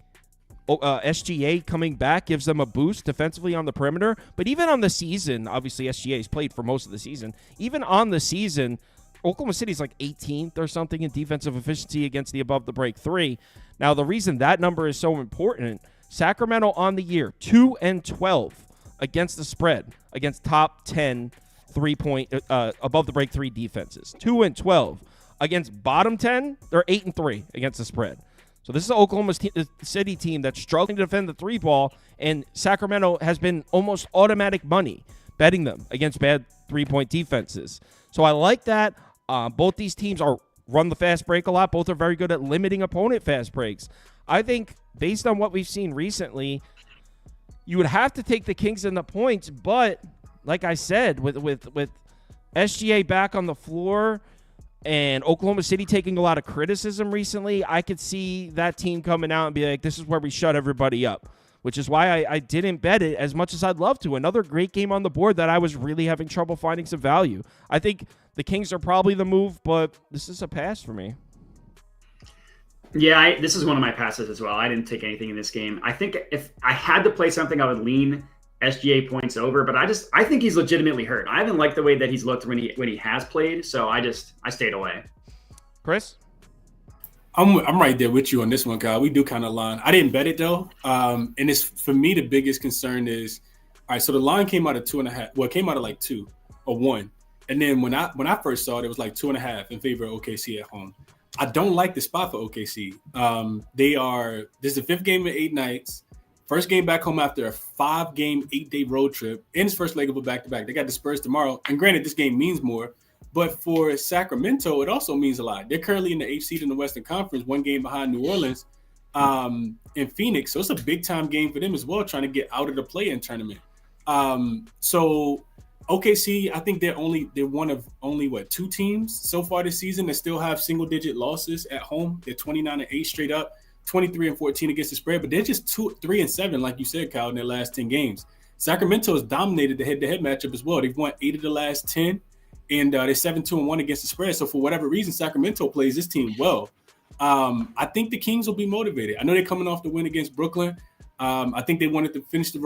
SGA coming back gives them a boost defensively on the perimeter. But even on the season, obviously SGA's played for most of the season. Even on the season, Oklahoma City's like 18th or something in defensive efficiency against the above-the-break 3. Now, the reason that number is so important, Sacramento on the year, 2-12 against the spread, against top 10 3-point above-the-break 3 defenses. 2-12. against bottom 10, they're 8-3 against the spread. So this is an Oklahoma City team that's struggling to defend the three ball, and Sacramento has been almost automatic money betting them against bad three-point defenses. So I like that. Both these teams run the fast break a lot. Both are very good at limiting opponent fast breaks. I think based on what we've seen recently, you would have to take the Kings in the points, but like I said, with SGA back on the floor and Oklahoma City taking a lot of criticism recently, I could see that team coming out and be like, this is where we shut everybody up, which is why I didn't bet it as much as I'd love to. Another great game on the board that I was really having trouble finding some value. I think the Kings are probably the move, but this is a pass for me. Yeah, this is one of my passes as well. I didn't take anything in this game. I think if I had to play something, I would lean SGA points over, but I think he's legitimately hurt. I haven't liked the way that he's looked when he has played, so I stayed away. Chris? I'm right there with you on this one, Kyle. We do kind of line. I didn't bet it though, and it's for me the biggest concern is, all right. So the line came out of 2.5. Well, it came out of like 2 or 1, and then when I first saw it, it was like 2.5 in favor of OKC at home. I don't like the spot for OKC. This is the 5th game in 8 nights. First game back home after a 5-game, 8-day road trip. In his first leg of a back-to-back. They got the Spurs tomorrow. And granted, this game means more. But for Sacramento, it also means a lot. They're currently in the 8th seed in the Western Conference, 1 game behind New Orleans in Phoenix. So it's a big-time game for them as well, trying to get out of the play-in tournament. So OKC, I think they're one of only 2 teams so far this season that still have single-digit losses at home. They're 29-8 straight up, 23-14 against the spread, but they're just 3-7, like you said, Kyle, in their last 10 games. Sacramento has dominated the head-to-head matchup as well. They've won 8 of the last 10, and they're 7-2-1 against the spread. So for whatever reason, Sacramento plays this team well. I think the Kings will be motivated. I know they're coming off the win against Brooklyn. I think they wanted to finish the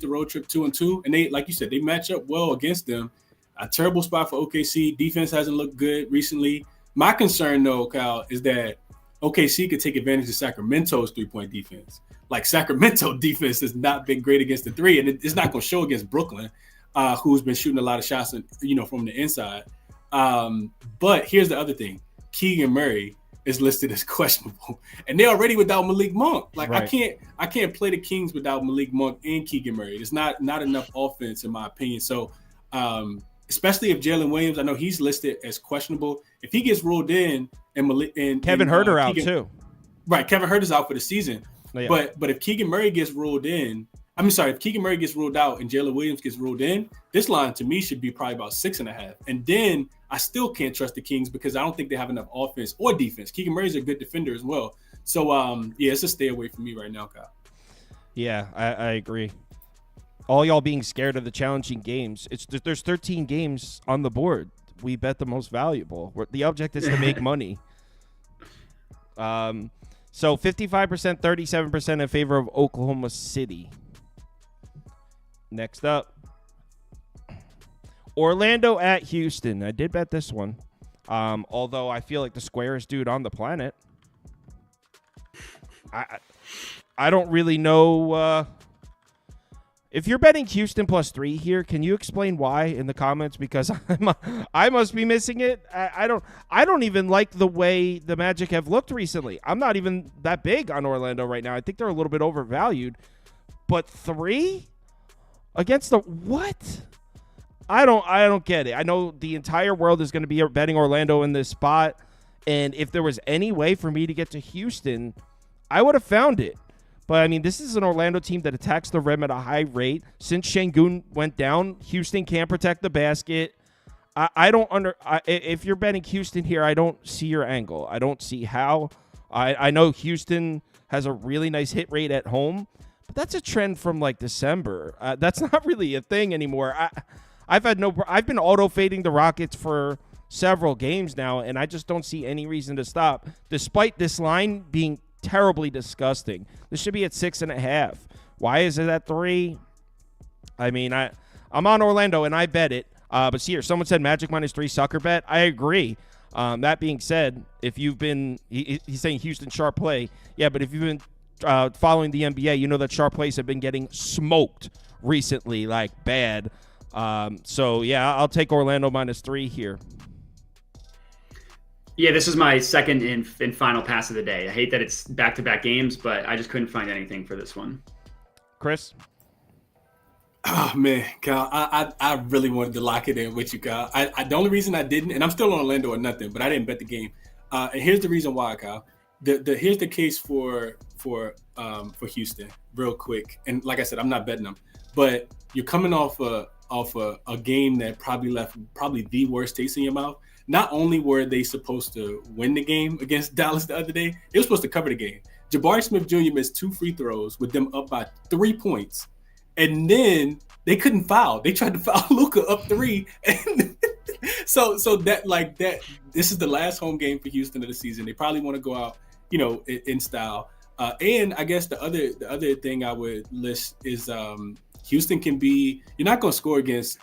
road trip 2-2, and they, like you said, they match up well against them. A terrible spot for OKC. Defense hasn't looked good recently. My concern, though, Kyle, is that OKC could take advantage of Sacramento's three-point defense. Like, Sacramento defense has not been great against the three, and it's not going to show against Brooklyn, who's been shooting a lot of shots, from the inside. But here's the other thing: Keegan Murray is listed as questionable, and they're already without Malik Monk. Like, right. I can't play the Kings without Malik Monk and Keegan Murray. It's not enough offense, in my opinion. So, especially if Jalen Williams, I know he's listed as questionable. If he gets ruled in, and Kevin Huerter out too. Right, Kevin Huerter's out for the season. Yeah. But if Keegan Murray gets ruled in, if Keegan Murray gets ruled out and Jalen Williams gets ruled in, this line to me should be probably about 6.5. And then I still can't trust the Kings because I don't think they have enough offense or defense. Keegan Murray's a good defender as well. So, it's a stay away from me right now, Kyle. Yeah, I agree. All y'all being scared of the challenging games. There's 13 games on the board. We bet the most valuable. The object is to make money. So 55%, 37% in favor of Oklahoma City. Next up, Orlando at Houston. I did bet this one, although I feel like the squarest dude on the planet. I don't really know. If you're betting Houston +3 here, can you explain why in the comments? Because I must be missing it. I don't even like the way the Magic have looked recently. I'm not even that big on Orlando right now. I think they're a little bit overvalued. But 3 against the what? I don't get it. I know the entire world is going to be betting Orlando in this spot, and if there was any way for me to get to Houston, I would have found it. But, I mean, this is an Orlando team that attacks the rim at a high rate. Since Şengün went down, Houston can't protect the basket. If you're betting Houston here, I don't see your angle. I don't see how. I know Houston has a really nice hit rate at home, but that's a trend from, like, December. That's not really a thing anymore. I've been auto-fading the Rockets for several games now, and I just don't see any reason to stop, despite this line being terribly disgusting. This should be at 6.5. Why is it at 3? I mean, I'm on Orlando and I bet it. But see here, someone said Magic -3 sucker bet. I agree. That being said, if you've been, he's saying Houston sharp play. Yeah, but if you've been following the NBA, you know that sharp plays have been getting smoked recently, like bad. So yeah, I'll take Orlando -3 here. Yeah, this is my second and final pass of the day. I hate that it's back-to-back games, but I just couldn't find anything for this one. Chris? Oh man, Kyle, I really wanted to lock it in with you, Kyle. The only reason I didn't, and I'm still on Orlando or nothing, but I didn't bet the game. And here's the reason why, Kyle. Here's the case for Houston, real quick. And like I said, I'm not betting them, but you're coming off a game that probably left the worst taste in your mouth. Not only were they supposed to win the game against Dallas the other day, they were supposed to cover the game. Jabari Smith Jr. missed 2 free throws with them up by 3 points. And then they couldn't foul. They tried to foul Luka up 3. And so that this is the last home game for Houston of the season. They probably want to go out, in style. And I guess the other thing I would list is Houston can be, you're not going to score against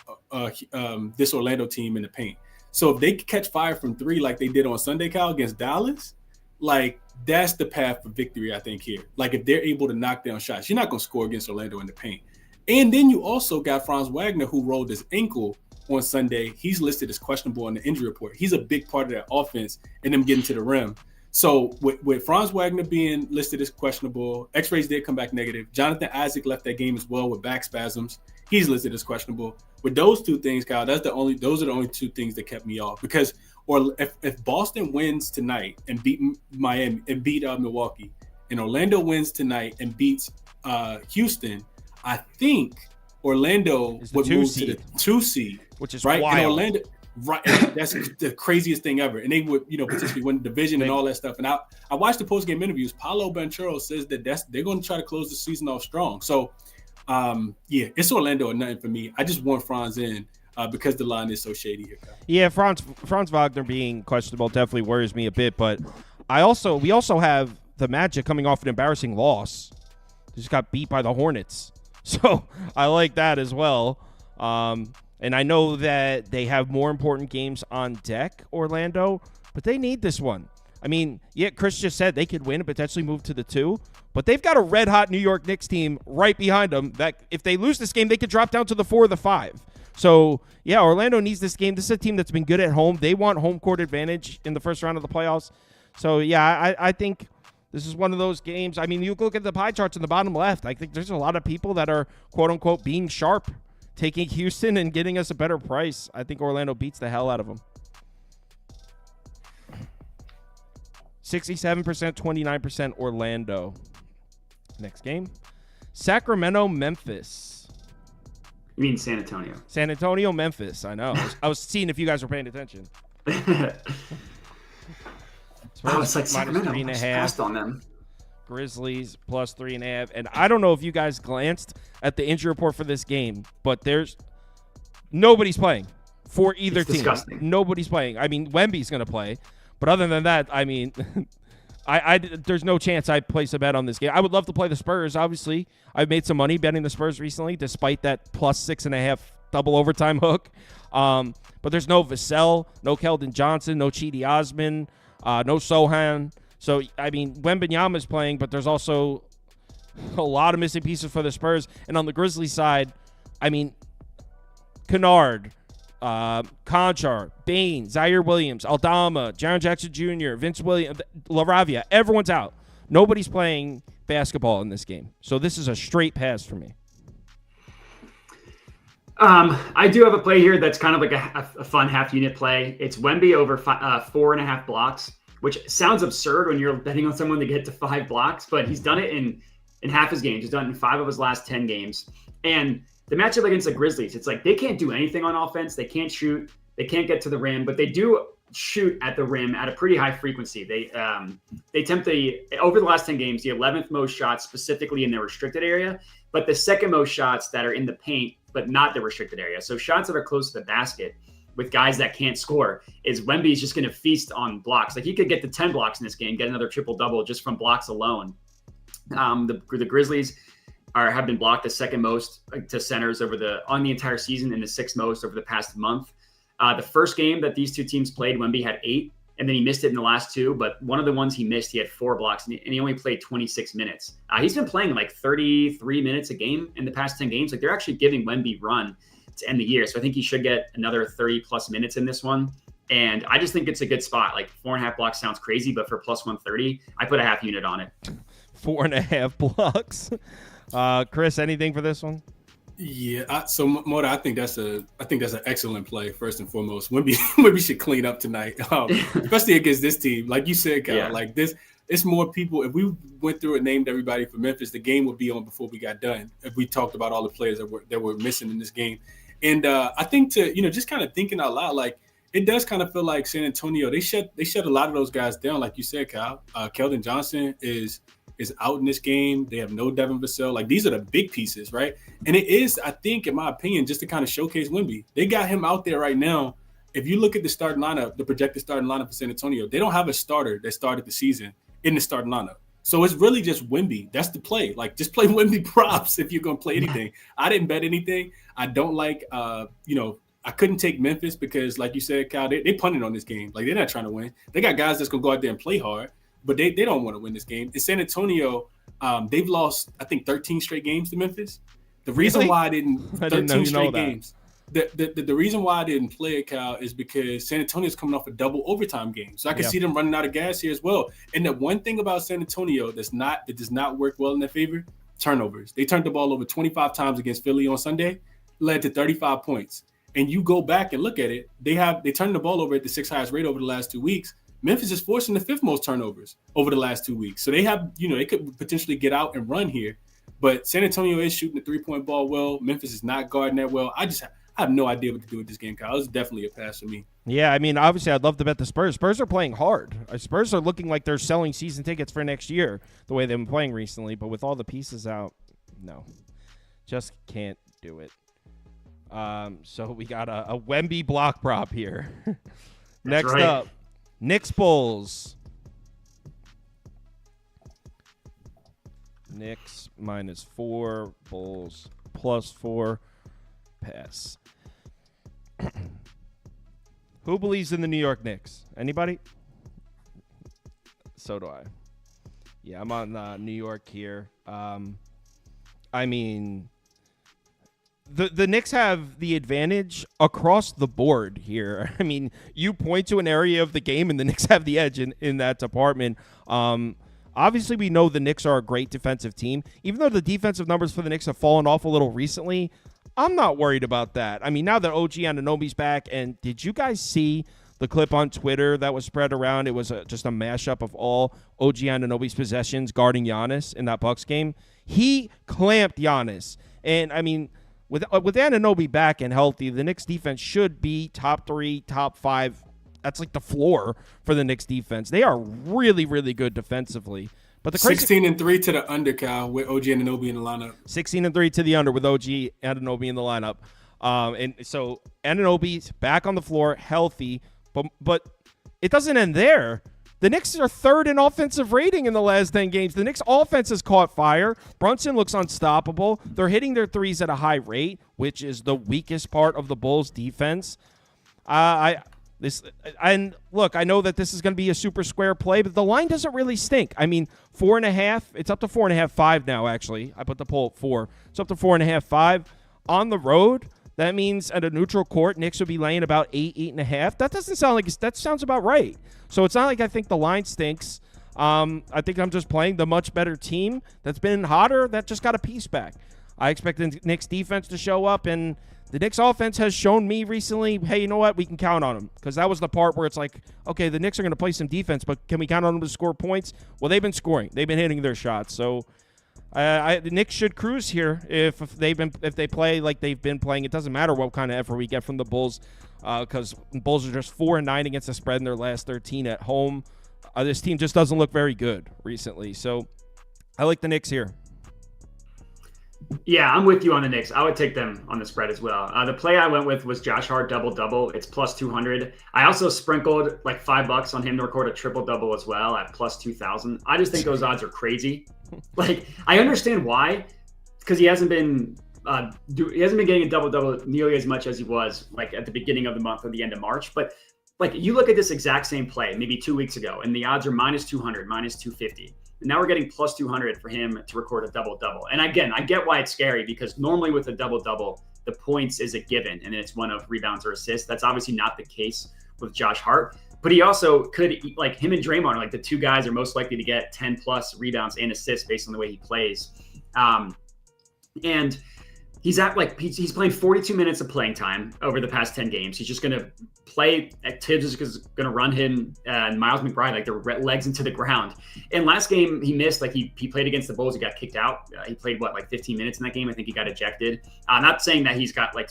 this Orlando team in the paint. So if they catch fire from 3 like they did on Sunday, Kyle, against Dallas, like that's the path for victory, I think, here. Like if they're able to knock down shots, you're not going to score against Orlando in the paint. And then you also got Franz Wagner, who rolled his ankle on Sunday. He's listed as questionable on the injury report. He's a big part of that offense and them getting to the rim. So with Franz Wagner being listed as questionable, X-rays did come back negative. Jonathan Isaac left that game as well with back spasms. He's listed as questionable. With those 2 things, Kyle, those are the only 2 things that kept me off. Because if Boston wins tonight and beat Miami and beat Milwaukee, and Orlando wins tonight and beats Houston, I think Orlando would move to the 2 seed, which is right. Wild. And Orlando, right? That's the craziest thing ever, and they would, potentially win the division and all that stuff. And I watched the post game interviews. Paulo Banchero says that they're going to try to close the season off strong. So, it's Orlando or nothing for me. I just want Franz in because the line is so shady here. Yeah, Franz Wagner being questionable definitely worries me a bit. But we also have the Magic coming off an embarrassing loss. They just got beat by the Hornets. So I like that as well. And I know that they have more important games on deck, Orlando, but they need this one. I mean, yeah, Chris just said they could win and potentially move to the 2, but they've got a red-hot New York Knicks team right behind them that if they lose this game, they could drop down to the 4 or the 5. So, yeah, Orlando needs this game. This is a team that's been good at home. They want home court advantage in the first round of the playoffs. So, yeah, I think this is one of those games. I mean, you look at the pie charts in the bottom left. I think there's a lot of people that are, quote-unquote, being sharp, taking Houston and getting us a better price. I think Orlando beats the hell out of them. 67%, 29% Orlando. Next game. Sacramento, Memphis. You mean San Antonio? San Antonio, Memphis. I know. I was seeing if you guys were paying attention. It's like Sacramento. -3.5. Passed on them. Grizzlies +3.5. And I don't know if you guys glanced at the injury report for this game, but nobody's playing for either team. Disgusting. Nobody's playing. I mean, Wemby's going to play. But other than that, I mean, there's no chance I place a bet on this game. I would love to play the Spurs, obviously. I've made some money betting the Spurs recently, despite that +6.5 double overtime hook. But there's no Vassell, no Keldon Johnson, no Chidi Osman, no Sohan. So, I mean, Wembanyama's playing, but there's also a lot of missing pieces for the Spurs. And on the Grizzlies side, I mean, Kennard, Conchar, Bain, Zaire Williams, Aldama, Jaron Jackson Jr., Vince Williams, LaRavia. Everyone's out. Nobody's playing basketball in this game. So this is a straight pass for me. I do have a play here that's kind of like a fun half-unit play. It's Wemby over 4.5 blocks, which sounds absurd when you're betting on someone to get to 5 blocks, but he's done it in half his games. He's done it in 5 of his last 10 games. And the matchup against the Grizzlies, it's like they can't do anything on offense. They can't shoot. They can't get to the rim, but they do shoot at the rim at a pretty high frequency. They attempt over the last 10 games, the 11th most shots specifically in the restricted area, but the second most shots that are in the paint, but not the restricted area. So shots that are close to the basket with guys that can't score is Wemby's just going to feast on blocks. Like he could get to 10 blocks in this game, get another triple-double just from blocks alone. The Grizzlies have been blocked the second most to centers on the entire season and the 6th most over the past month. The first game that these two teams played, Wemby had 8, and then he missed it in the last 2. But one of the ones he missed, he had 4 blocks, and he only played 26 minutes. He's been playing like 33 minutes a game in the past 10 games. Like they're actually giving Wemby run to end the year. So I think he should get another 30-plus minutes in this one. And I just think it's a good spot. Like 4.5 blocks sounds crazy, but for plus 130, I put a half unit on it. 4.5 blocks. Chris, anything for this one? Yeah, so Moda, I think that's an excellent play. First and foremost, Wemby should clean up tonight, especially against this team. Like you said, Kyle, like this, it's more people. If we went through and named everybody for Memphis, the game would be on before we got done. If we talked about all the players that were missing in this game, and I think just kind of thinking out loud, like it does kind of feel like San Antonio. They shut a lot of those guys down, like you said, Kyle. Keldon Johnson is out in this game. They have no Devin Vassell. Like these are the big pieces, right? And it is, I think, in my opinion, just to kind of showcase Wemby. They got him out there right now. If you look at the starting lineup, the projected starting lineup for San Antonio, they don't have a starter that started the season in the starting lineup. So it's really just Wemby. That's the play. Like just play Wemby props if you're going to play anything. I didn't bet anything. I don't like, I couldn't take Memphis because, like you said, Kyle, they punted on this game. Like they're not trying to win. They got guys that's going to go out there and play hard. But they don't want to win this game. In San Antonio, they've lost, I think, 13 straight games to Memphis. The reason why I didn't 13 straight games. The reason why I didn't play it, Kyle, is because San Antonio's coming off a double overtime game. So I can see them running out of gas here as well. And the one thing about San Antonio that does not work well in their favor, turnovers. They turned the ball over 25 times against Philly on Sunday, led to 35 points. And you go back and look at it, they turned the ball over at the 6th highest rate over the last 2 weeks. Memphis is forcing the 5th most turnovers over the last 2 weeks. So they have, they could potentially get out and run here. But San Antonio is shooting the 3-point ball well. Memphis is not guarding that well. I have no idea what to do with this game, Kyle. It's definitely a pass for me. Yeah, I mean, obviously I'd love to bet the Spurs. Spurs are playing hard. Spurs are looking like they're selling season tickets for next year, the way they've been playing recently. But with all the pieces out, no. Just can't do it. So we got a Wemby block prop here. Next up. Knicks Bulls. Knicks -4, Bulls +4. Pass. Who believes in the New York Knicks? Anybody? So do I. Yeah, I'm on New York here. I mean, the Knicks have the advantage across the board here. I mean, you point to an area of the game, and the Knicks have the edge in that department. Obviously, we know the Knicks are a great defensive team. Even though the defensive numbers for the Knicks have fallen off a little recently, I'm not worried about that. I mean, now that OG Anunoby's back, and did you guys see the clip on Twitter that was spread around? It was just a mashup of all OG Anunoby's possessions guarding Giannis in that Bucks game. He clamped Giannis. And, I mean, with Anunoby back and healthy, the Knicks defense should be top 3, top 5. That's like the floor for the Knicks defense. They are really, really good defensively. But the 16-3 to the under, Kyle, with OG Anunoby in the lineup. 16-3 to the under with OG Anunoby in the lineup. And so Anunoby's back on the floor, healthy, but it doesn't end there. The Knicks are 3rd in offensive rating in the last 10 games. The Knicks offense has caught fire. Brunson looks unstoppable. They're hitting their threes at a high rate, which is the weakest part of the Bulls' defense. And look, I know that this is going to be a super square play, but the line doesn't really stink. I mean, 4.5. It's up to 4.5, 5 now. Actually, I put the poll at 4. It's up to 4.5, 5 on the road. That means at a neutral court, Knicks would be laying about 8, 8.5. That doesn't sound like that sounds about right. So it's not like I think the line stinks. I think I'm just playing the much better team that's been hotter that just got a piece back. I expect the Knicks defense to show up, and the Knicks offense has shown me recently, hey, you know what? We can count on them. Because that was the part where it's like, okay, the Knicks are going to play some defense, but can we count on them to score points? Well, they've been scoring. They've been hitting their shots. So the Knicks should cruise here if they play like they've been playing. It doesn't matter what kind of effort we get from the Bulls, because Bulls are just 4-9 against the spread in their last 13 at home. This team just doesn't look very good recently. So I like the Knicks here. Yeah, I'm with you on the Knicks. I would take them on the spread as well. The play I went with was Josh Hart double-double. It's plus 200. I also sprinkled like $5 on him to record a triple-double as well at plus 2,000. I just think those odds are crazy. Like, I understand why, because he hasn't been getting a double-double nearly as much as he was like at the beginning of the month or the end of March. But like, you look at this exact same play maybe 2 weeks ago, and the odds are minus 200, minus 250. And now we're getting plus 200 for him to record a double-double. And again, I get why it's scary, because normally with a double-double, the points is a given, and then it's one of rebounds or assists. That's obviously not the case with Josh Hart. But he also could, like him and Draymond are like the two guys are most likely to get 10 plus rebounds and assists based on the way he plays. And he's he's playing 42 minutes of playing time over the past 10 games. He's just going to play. Tibbs is going to run him and Miles McBride like their legs into the ground. And last game he missed. Like he played against the Bulls. He got kicked out. He played 15 minutes in that game. I think he got ejected. I'm not saying that he's got a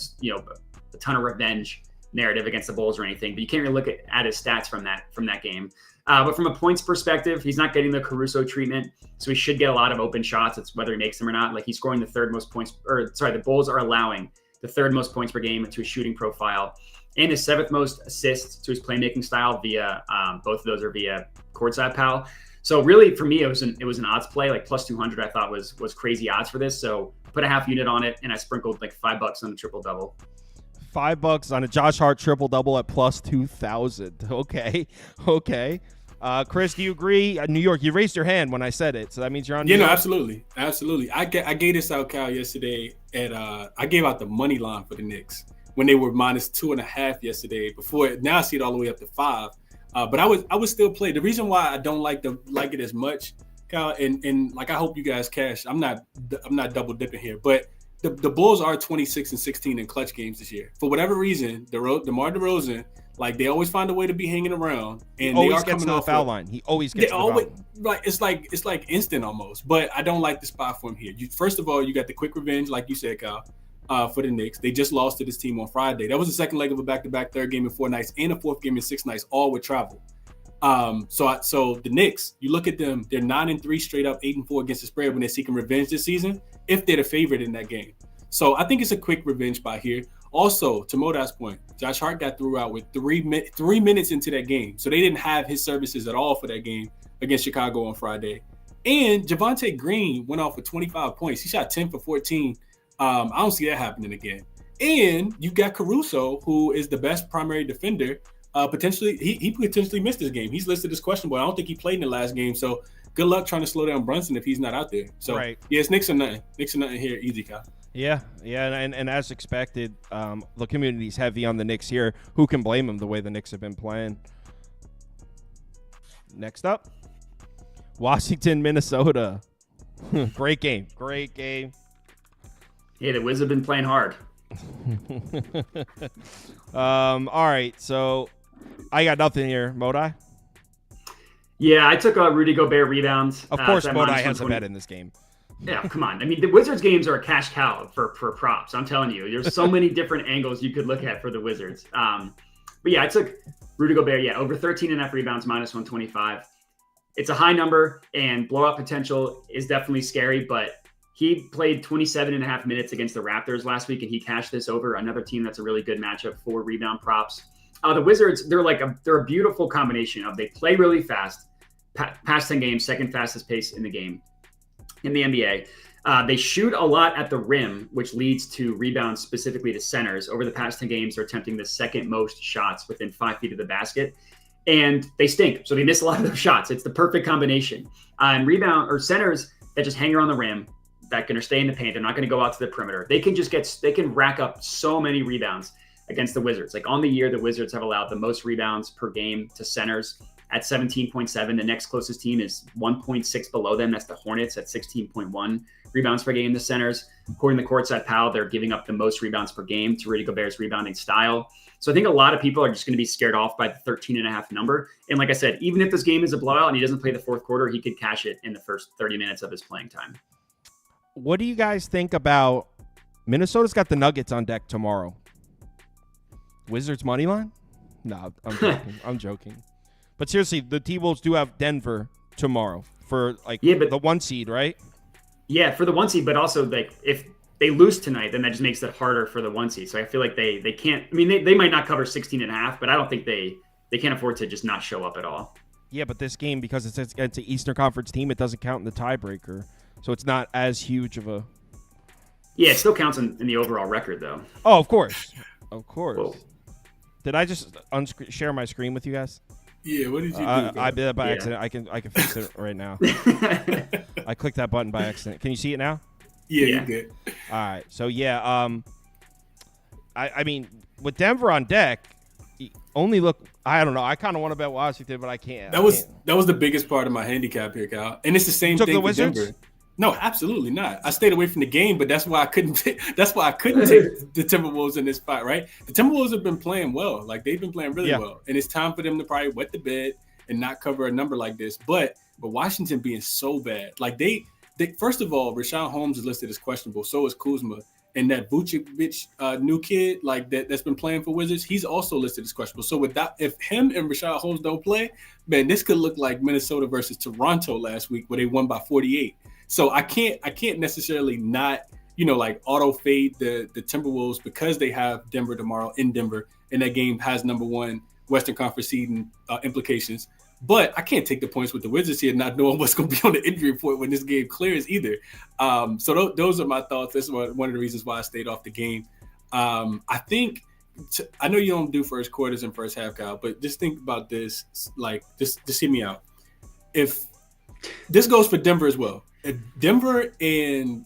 ton of revenge narrative against the Bulls or anything, but you can't really look at his stats from that game. But from a points perspective, he's not getting the Caruso treatment, so he should get a lot of open shots. It's whether he makes them or not. Like he's scoring the third most points, the Bulls are allowing the third most points per game to his shooting profile, and his seventh most assists to his playmaking style via both of those are via courtside pal. So really, for me, it was an odds play. Like plus 200, I thought was crazy odds for this. So put a half unit on it, and I sprinkled like $5 on the triple double. $5 on a Josh Hart triple double at plus 2,000. Okay. Chris, do you agree? New York, you raised your hand when I said it, so that means you're on. No, absolutely. I gave this out, Cal, yesterday at I gave out the money line for the Knicks when they were minus 2.5 yesterday. Before now, I see it all the way up to 5. But I would still play. The reason why I don't like it as much, Cal, and like I hope you guys cash. I'm not double dipping here, but. The Bulls are 26-16 in clutch games this year. For whatever reason, DeMar DeRozan, like they always find a way to be hanging around, and he they always are gets coming to the off foul line. He always gets to the foul line. Like it's like instant almost. But I don't like the spot for him here. First of all, you got the quick revenge, like you said, Kyle, for the Knicks. They just lost to this team on Friday. That was the second leg of a back-to-back, third game in 4 nights, and a fourth game in 6 nights, all with travel. So the Knicks, you look at them, they're 9-3 straight up, 8-4 against the spread when they're seeking revenge this season, if they're the favorite in that game. So I think it's a quick revenge spot here. Also, to Modai's point, Josh Hart got threw out with 3 minutes into that game. So they didn't have his services at all for that game against Chicago on Friday. And Javonte Green went off with 25 points. He shot 10 for 14. I don't see that happening again. And you've got Caruso, who is the best primary defender. Potentially, he potentially missed this game. He's listed as questionable. I don't think he played in the last game. So good luck trying to slow down Brunson if he's not out there. So, right. Yeah, it's Knicks or nothing. Knicks or nothing here. Easy, Kyle. Yeah, and as expected, the community's heavy on the Knicks here. Who can blame them the way the Knicks have been playing? Next up, Washington, Minnesota. Great game. Yeah, the Wiz have been playing hard. All right, so I got nothing here. Modai? Yeah, I took a Rudy Gobert rebound. Of course, Modai has a bet in this game. Yeah, come on. I mean, the Wizards games are a cash cow for props. I'm telling you, there's so many different angles you could look at for the Wizards. But yeah, I took Rudy Gobert. Yeah, over 13.5 rebounds, minus 125. It's a high number, and blowout potential is definitely scary. But he played 27.5 minutes against the Raptors last week, and he cashed this over another team that's a really good matchup for rebound props. The Wizards, they're a beautiful combination of they play really fast, past 10 games, second fastest pace in the game. In the NBA, they shoot a lot at the rim, which leads to rebounds specifically to centers. Over the past 10 games, they're attempting the second most shots within 5 feet of the basket, and they stink. So they miss a lot of those shots. It's the perfect combination. And rebound or centers that just hang around the rim, that can stay in the paint. They're not going to go out to the perimeter. They can rack up so many rebounds against the Wizards. Like on the year, the Wizards have allowed the most rebounds per game to centers at 17.7. The next closest team is 1.6 below them. That's the Hornets at 16.1 rebounds per game. The centers, according to Courtside Pal, they're giving up the most rebounds per game to Rudy Gobert's rebounding style. So I think a lot of people are just going to be scared off by the 13.5 number. And like I said, even if this game is a blowout and he doesn't play the fourth quarter, he could cash it in the first 30 minutes of his playing time. What do you guys think about Minnesota's got the Nuggets on deck tomorrow? Wizards money line? No, I'm joking. But seriously, the T-Wolves do have Denver tomorrow for the 1 seed, right? Yeah, for the 1 seed, but also if they lose tonight, then that just makes it harder for the 1 seed. So I feel like they can't. I mean, they might not cover 16.5, but I don't think they can't afford to just not show up at all. Yeah, but this game, because it's an Eastern Conference team, it doesn't count in the tiebreaker, so it's not as huge of a. Yeah, it still counts in the overall record, though. Oh, of course. Whoa. Did I just share my screen with you guys? Yeah, what did you do? I did that by accident. I can fix it right now. I clicked that button by accident. Can you see it now? Yeah, you did. All right. So yeah, I mean, with Denver on deck, only look. I don't know. I kind of want to bet Washington, but I can't. That was the biggest part of my handicap here, Kyle. And it's the same thing for Denver. No, absolutely not. I stayed away from the game, but that's why I couldn't. That's why I couldn't take the Timberwolves in this spot, right? The Timberwolves have been playing well, like they've been playing really well, and it's time for them to probably wet the bed and not cover a number like this. But Washington being so bad, like they first of all, Richaun Holmes is listed as questionable. So is Kuzma, and that Vucevic new kid like that's been playing for Wizards, he's also listed as questionable. So if him and Richaun Holmes don't play, man, this could look like Minnesota versus Toronto last week where they won by 48. So I can't necessarily not, like auto fade the Timberwolves because they have Denver tomorrow in Denver, and that game has number one Western Conference seeding implications. But I can't take the points with the Wizards here, not knowing what's going to be on the injury report when this game clears either. So those are my thoughts. That's one of the reasons why I stayed off the game. I think I know you don't do first quarters and first half, Kyle, but just think about this. Like, just hear me out. If this goes for Denver as well. If Denver and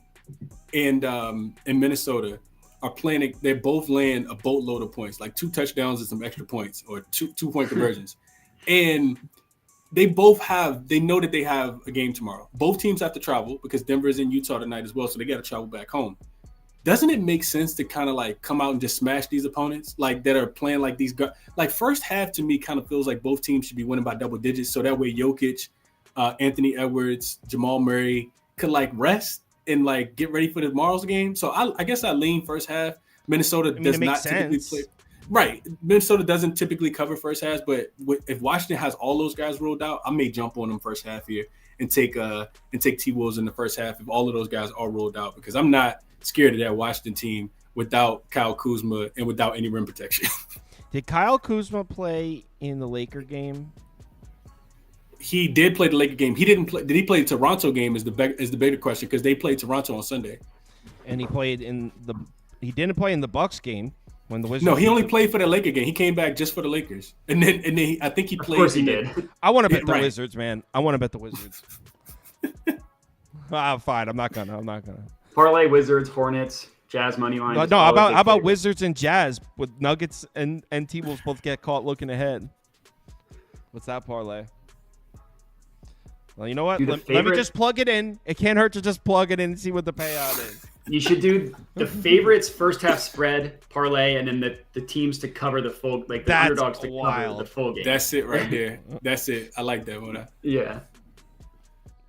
Minnesota are playing, they're both laying a boatload of points, like 2 touchdowns and some extra points or 2-point conversions. And they know that they have a game tomorrow. Both teams have to travel because Denver is in Utah tonight as well, so they got to travel back home. Doesn't it make sense to kind of like come out and just smash these opponents like that are playing like these guys? Like first half to me kind of feels like both teams should be winning by double digits, so that way Jokic, Anthony Edwards, Jamal Murray could like rest and like get ready for tomorrow's game. So I guess I lean first half. Minnesota does not typically play. Right. Minnesota doesn't typically cover first half, but if Washington has all those guys rolled out, I may jump on them first half here and take T-Wolves in the first half if all of those guys are rolled out, because I'm not scared of that Washington team without Kyle Kuzma and without any rim protection. Did Kyle Kuzma play in the Laker game? He did play the Laker game. He didn't play. Did he play the Toronto game? Is the bigger question, because they played Toronto on Sunday. And he didn't play in the Bucks game when the Wizards. No, he only played for the Laker game. He came back just for the Lakers, and then I think he played. Of course he did. I want to bet the Wizards, man. I want to bet the Wizards. Fine. I'm not gonna. Parlay Wizards, Hornets, Jazz money line. No. How about Wizards and Jazz with Nuggets and T-Wolves both get caught looking ahead? What's that parlay? Well, you know what? Let me just plug it in. It can't hurt to just plug it in and see what the payout is. You should do the favorites first half spread parlay, and then the teams to cover the full, like the underdogs to cover the full game. That's it right there. That's it. I like that one. Yeah.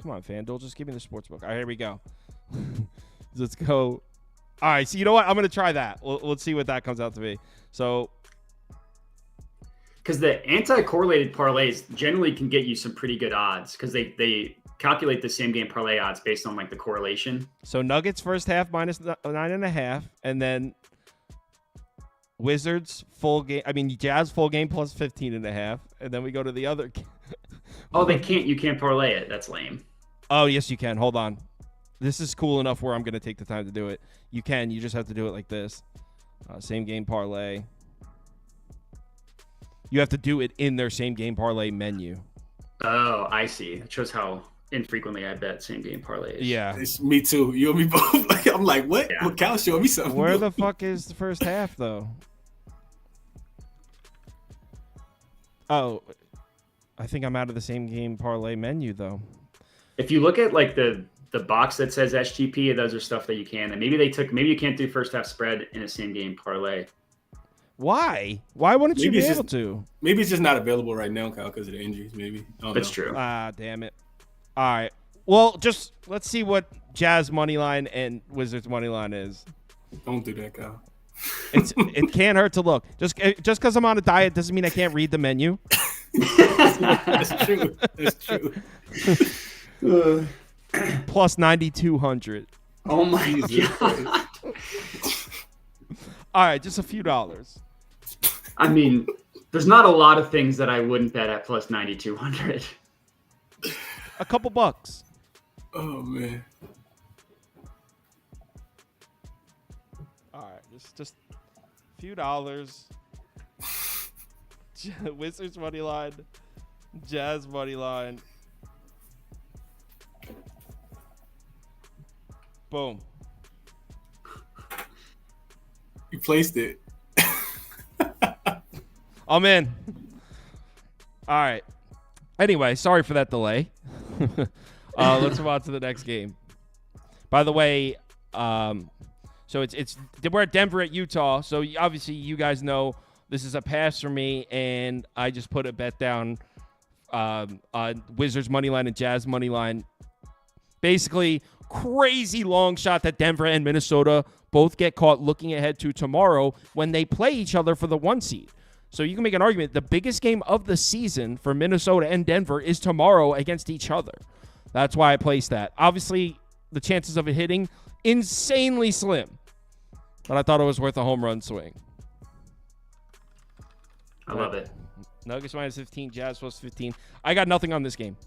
Come on, FanDuel, just give me the sports book. All right, here we go. Let's go. All right, so you know what? I'm going to try that. Let's see what that comes out to be. So, because the anti-correlated parlays generally can get you some pretty good odds because they calculate the same game parlay odds based on like the correlation. So Nuggets first half minus 9.5, and then Wizards full game. I mean Jazz full game plus 15.5, and then we go to the other. Oh, you can't parlay it. That's lame. Oh yes, you can. Hold on. This is cool enough where I'm going to take the time to do it. You can. You just have to do it like this. Same game parlay. You have to do it in their same game parlay menu. Oh, I see. It shows how infrequently I bet same game parlays. Yeah. It's me too. You and me both. I'm like, what? Yeah. Well, Cal showed me something. Where the fuck is the first half, though? Oh, I think I'm out of the same game parlay menu, though. If you look at like the box that says SGP, those are stuff that you can. And maybe you can't do first half spread in a same game parlay. Why? Why wouldn't you be able to? Maybe it's just not available right now, Kyle, because of the injuries. Maybe. That's true. Damn it. All right. Well, just let's see what Jazz money line and Wizards money line is. Don't do that, Kyle. It can't hurt to look. Just because I'm on a diet doesn't mean I can't read the menu. That's true. That's true. Plus 9,200. Oh my God. All right, just a few dollars. I mean, there's not a lot of things that I wouldn't bet at plus 9,200. A couple bucks. Oh man. All right, just a few dollars. Wizards money line, Jazz money line. Boom. You placed it. I'm in. All right. Anyway, sorry for that delay. Let's move on to the next game. By the way, so we're at Denver at Utah. So obviously you guys know this is a pass for me, and I just put a bet down on Wizards money line and Jazz money line. Basically, crazy long shot that Denver and Minnesota both get caught looking ahead to tomorrow when they play each other for the 1 seed. So you can make an argument the biggest game of the season for Minnesota and Denver is tomorrow against each other. That's why I placed that. Obviously, the chances of it hitting, insanely slim. But I thought it was worth a home run swing. I love it. Nuggets minus 15, Jazz plus 15. I got nothing on this game.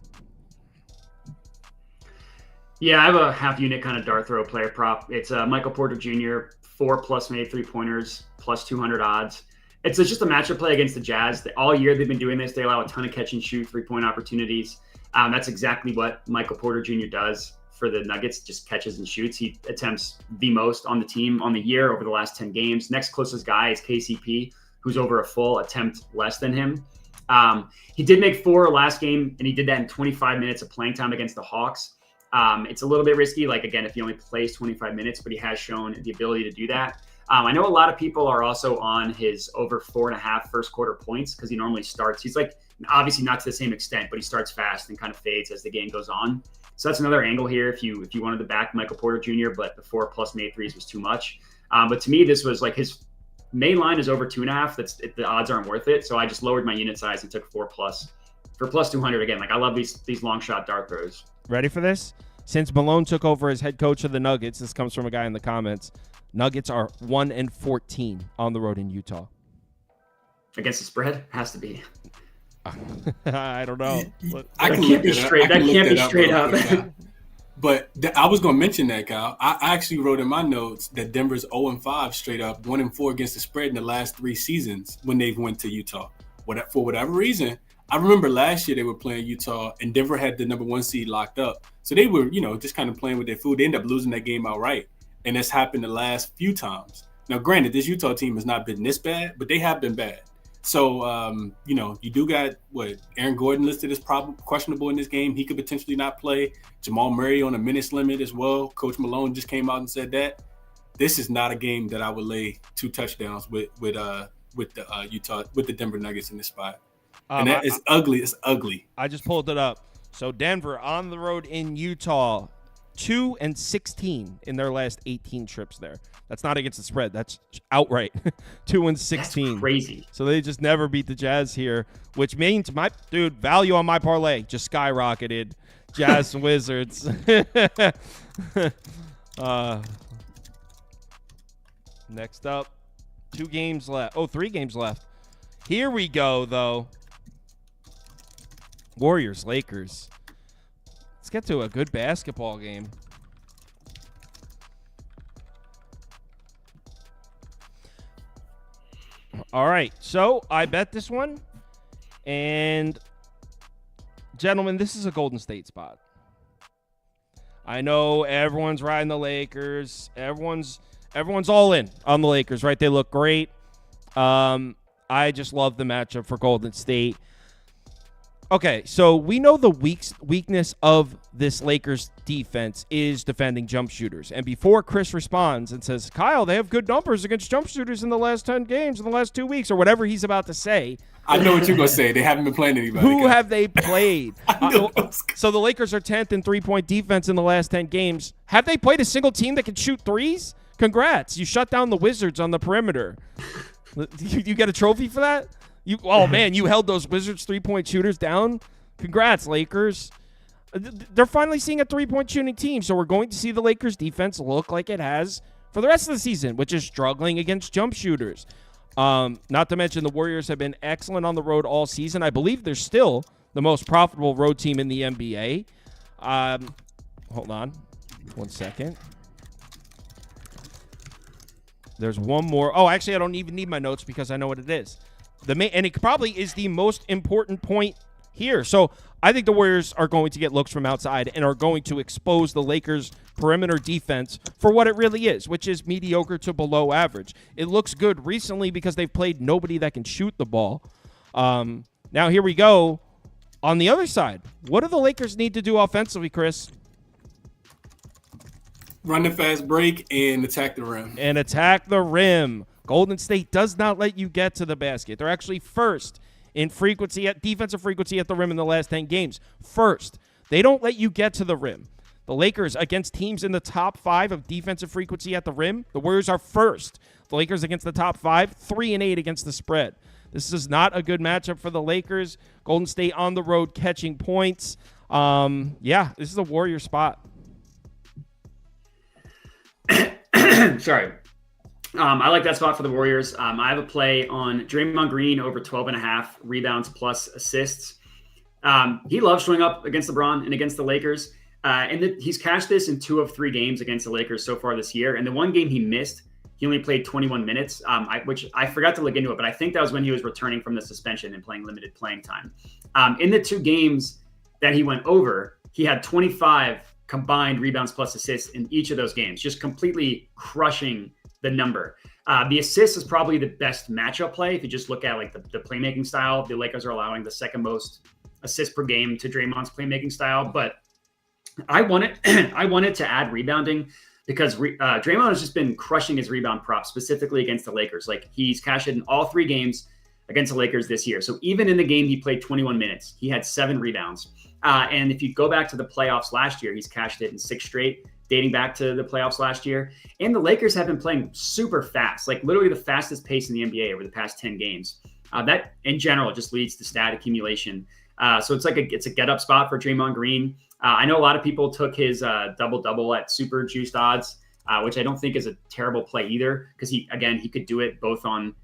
Yeah, I have a half unit kind of dart throw player prop. It's Michael Porter Jr., 4+ made 3-pointers, plus 200 odds. It's just a matchup play against the Jazz. All year they've been doing this. They allow a ton of catch and shoot 3-point opportunities. That's exactly what Michael Porter Jr. does for the Nuggets, just catches and shoots. He attempts the most on the team on the year over the last 10 games. Next closest guy is KCP, who's over a full attempt less than him. He did make 4 last game, and he did that in 25 minutes of playing time against the Hawks. It's a little bit risky, like, again, if he only plays 25 minutes, but he has shown the ability to do that. I know a lot of people are also on his over 4.5 first quarter points because he normally starts. He's like, obviously not to the same extent, but he starts fast and kind of fades as the game goes on. So that's another angle here if you wanted to back Michael Porter Jr., but the 4+ made threes was too much. But to me, this was like his main line is over 2.5. The odds aren't worth it. So I just lowered my unit size and took 4+ for plus 200 again. Like, I love these long shot dart throws. Ready for this? Since Malone took over as head coach of the Nuggets, this comes from a guy in the comments. Nuggets are 1-14 on the road in Utah. Against the spread? Has to be. I don't know. That can't be straight up. But I was going to mention that, Kyle. I actually wrote in my notes that Denver's 0-5 straight up, 1-4 against the spread in the last 3 seasons when they've went to Utah. For whatever reason, I remember last year they were playing Utah and Denver had the number 1 seed locked up. So they were, just kind of playing with their food. They ended up losing that game outright. And that's happened the last few times. Now, granted, this Utah team has not been this bad, but they have been bad. So, you do got, Aaron Gordon listed as questionable in this game. He could potentially not play. Jamal Murray on a minutes limit as well. Coach Malone just came out and said that. This is not a game that I would lay 2 touchdowns with the Denver Nuggets in this spot. And that is ugly. It's ugly. I just pulled it up. So Denver on the road in Utah, 2-16 in their last 18 trips there. That's not against the spread. That's outright 2-16. That's crazy. So they just never beat the Jazz here, which means value on my parlay just skyrocketed. Jazz and Wizards. Next up, 2 games left. 3 games left. Here we go, though. Warriors, Lakers. Let's get to a good basketball game. All right, so I bet this one. And, gentlemen, this is a Golden State spot. I know everyone's riding the Lakers. Everyone's all in on the Lakers, right? They look great. I just love the matchup for Golden State. Okay, so we know the weakness of this Lakers defense is defending jump shooters. And before Chris responds and says, Kyle, they have good numbers against jump shooters in the last 10 games in the last 2 weeks, or whatever he's about to say. I know what you're going to say. They haven't been playing anybody. Who have they played? So the Lakers are 10th in three-point defense in the last 10 games. Have they played a single team that can shoot threes? Congrats. You shut down the Wizards on the perimeter. You get a trophy for that? You held those Wizards three-point shooters down. Congrats, Lakers. They're finally seeing a three-point shooting team, so we're going to see the Lakers defense look like it has for the rest of the season, which is struggling against jump shooters. Not to mention the Warriors have been excellent on the road all season. I believe they're still the most profitable road team in the NBA. Hold on 1 second. There's one more. Oh, actually, I don't even need my notes because I know what it is. And it probably is the most important point here. So I think the Warriors are going to get looks from outside and are going to expose the Lakers' perimeter defense for what it really is, which is mediocre to below average. It looks good recently because they've played nobody that can shoot the ball. Now here we go. On the other side, what do the Lakers need to do offensively, Chris? Run the fast break and attack the rim. Golden State does not let you get to the basket. They're actually first in defensive frequency at the rim in the last 10 games. First. They don't let you get to the rim. The Lakers against teams in the top 5 of defensive frequency at the rim, the Warriors are first. The Lakers against the top 5, 3-8 against the spread. This is not a good matchup for the Lakers. Golden State on the road catching points. This is a Warrior spot. Sorry. I like that spot for the Warriors. I have a play on Draymond Green over 12.5 rebounds plus assists. He loves showing up against LeBron and against the Lakers. He's cashed this in 2 of 3 games against the Lakers so far this year. And the one game he missed, he only played 21 minutes, which I forgot to look into it, but I think that was when he was returning from the suspension and playing limited playing time. In the 2 games that he went over, he had 25 combined rebounds plus assists in each of those games, just completely crushing the number. The assist is probably the best matchup play. If you just look at like the playmaking style, the Lakers are allowing the second most assists per game to Draymond's playmaking style. But I wanted to add rebounding because Draymond has just been crushing his rebound prop, specifically against the Lakers. Like he's cashed in all 3 games against the Lakers this year. So even in the game he played 21 minutes, he had 7 rebounds. And if you go back to the playoffs last year, he's cashed it in 6 straight, dating back to the playoffs last year. And the Lakers have been playing super fast, like literally the fastest pace in the NBA over the past 10 games. That in general just leads to stat accumulation. So it's a get up spot for Draymond Green. I know a lot of people took his double-double at super juiced odds, which I don't think is a terrible play either, because he could do it both on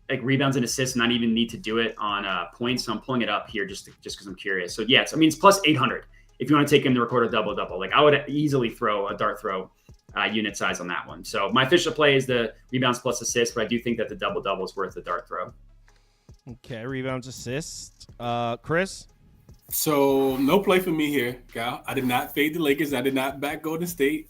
like rebounds and assists, not even need to do it on points. So I'm pulling it up here just because I'm curious. So yeah, it's plus 800 if you want to take him to record a double-double. Like I would easily throw a dart throw unit size on that one. So my official play is the rebounds plus assists, but I do think that the double-double is worth the dart throw. Okay, rebounds, assists. Chris? So no play for me here, Kyle. I did not fade the Lakers. I did not back Golden State.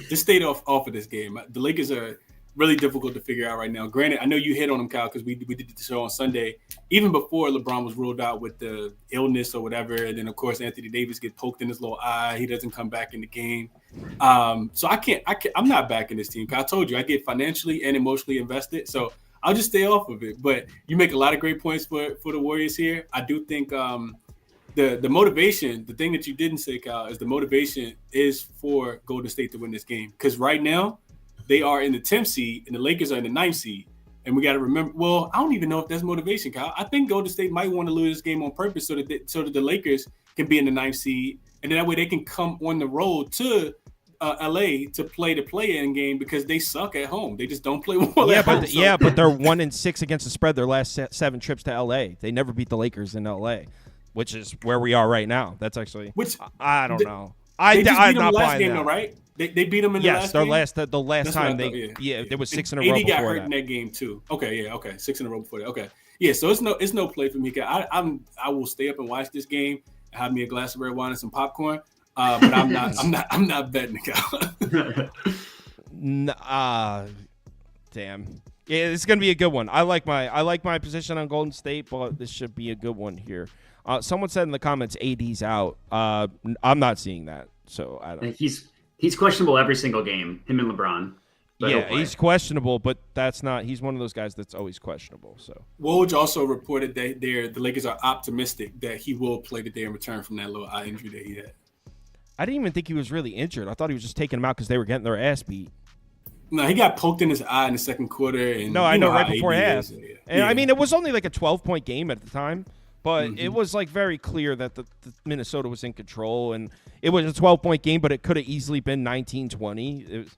Just stayed off of this game. The Lakers are really difficult to figure out right now. Granted, I know you hit on them, Kyle, because we did the show on Sunday, even before LeBron was ruled out with the illness or whatever. And then, of course, Anthony Davis gets poked in his little eye. He doesn't come back in the game. So I'm not backing this team. I told you, I get financially and emotionally invested. So I'll just stay off of it. But you make a lot of great points for the Warriors here. I do think the motivation, the thing that you didn't say, Kyle, is the motivation is for Golden State to win this game. Because right now, they are in the 10th seed and the Lakers are in the 9th seed. And we got to remember, well, I don't even know if that's motivation, Kyle. I think Golden State might want to lose this game on purpose so that the Lakers can be in the 9th seed. And then that way they can come on the road to LA to play the play-in game because they suck at home. They just don't play well at home. But they're 1-6 against the spread their last 7 trips to LA. They never beat the Lakers in LA, which is where we are right now. That's actually I don't know. I'm not buying game, that. Though, right? They beat them in the last game? Yes, the last time there was 6 in a row before that. AD got hurt in that game too. Okay. 6 in a row before that. Okay. Yeah, so it's no play for me. I will stay up and watch this game and have me a glass of red wine and some popcorn. But I'm not betting the damn. Yeah, this is gonna be a good one. I like my position on Golden State, but this should be a good one here. Someone said in the comments AD's out. I'm not seeing that, so I don't. He's questionable every single game. Him and LeBron. Yeah, he's questionable, but that's not. He's one of those guys that's always questionable. So Woj also reported that the Lakers are optimistic that he will play today in return from that little eye injury that he had. I didn't even think he was really injured. I thought he was just taking him out because they were getting their ass beat. No, he got poked in his eye in the second quarter. And no, I know right before half. And I mean, it was only like a 12-point game at the time. But it was like very clear that the Minnesota was in control, and it was a 12-point game, but it could have easily been 19-20.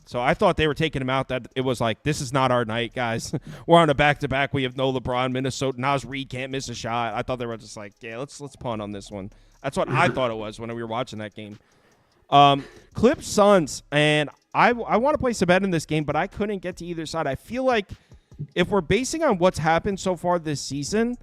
So I thought they were taking him out. That it was like, this is not our night, guys. We're on a back-to-back. We have no LeBron. Minnesota, Naz Reid can't miss a shot. I thought they were just like, yeah, let's punt on this one. That's what I thought it was when we were watching that game. Clips Suns, and I want to place a bet in this game, but I couldn't get to either side. I feel like if we're basing on what's happened so far this season,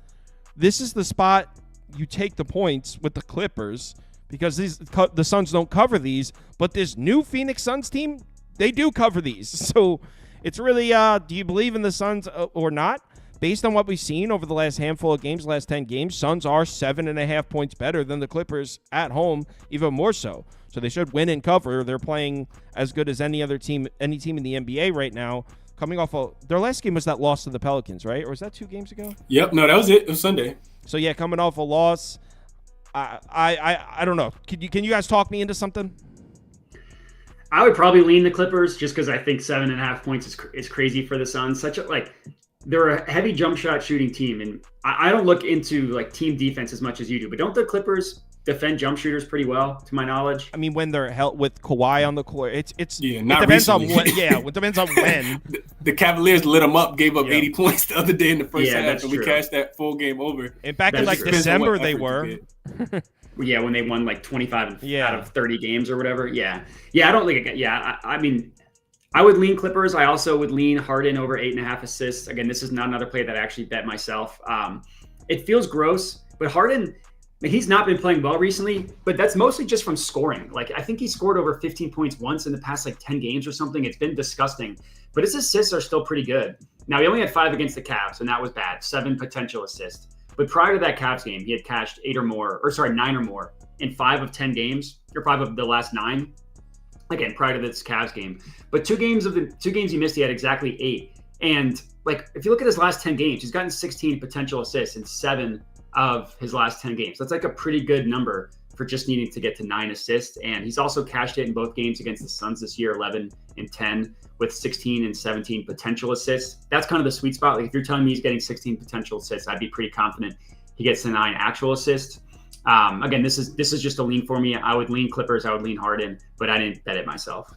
this is the spot you take the points with the Clippers because the Suns don't cover these, but this new Phoenix Suns team, they do cover these. So it's really, do you believe in the Suns or not? Based on what we've seen over the last handful of games, last 10 games, Suns are 7.5 points better than the Clippers at home, even more so. So they should win and cover. They're playing as good as any team in the NBA right now. Coming off their last game was that loss to the Pelicans, right? Or was that 2 games ago? Yep, no, that was it. It was Sunday. So yeah, coming off a loss, I don't know. Can you guys talk me into something? I would probably lean the Clippers just because I think 7.5 points is crazy for the Suns. They're a heavy jump shot shooting team, and I don't look into like team defense as much as you do. But don't the Clippers defend jump shooters pretty well, to my knowledge? I mean, when they're held with Kawhi on the court, it depends recently. on when. Yeah, it depends on when. The Cavaliers lit them up, gave up 80 points the other day in the first half, and we cashed that full game over. And back in like December, they were. Yeah, when they won like 25 out of 30 games or whatever. Yeah, I don't think. I mean, I would lean Clippers. I also would lean Harden over 8.5 assists. Again, this is not another play that I actually bet myself. It feels gross, but Harden, he's not been playing well recently, but that's mostly just from scoring. Like, I think he scored over 15 points once in the past like 10 games or something. It's been disgusting, but his assists are still pretty good. Now, he only had 5 against the Cavs, and that was bad. 7 potential assists. But prior to that Cavs game, he had cashed 9 or more in 5 of 10 games, or 5 of the last 9. Again, prior to this Cavs game. But 2 games he missed, he had exactly 8. And like, if you look at his last 10 games, he's gotten 16 potential assists in 7 of his last 10 games. That's like a pretty good number for just needing to get to 9 assists. And he's also cashed it in both games against the Suns this year, 11 and 10, with 16 and 17 potential assists. That's kind of the sweet spot. Like, if you're telling me he's getting 16 potential assists, I'd be pretty confident he gets to 9 actual assists. Again, this is just a lean for me. I would lean Clippers. I would lean Harden, but I didn't bet it myself.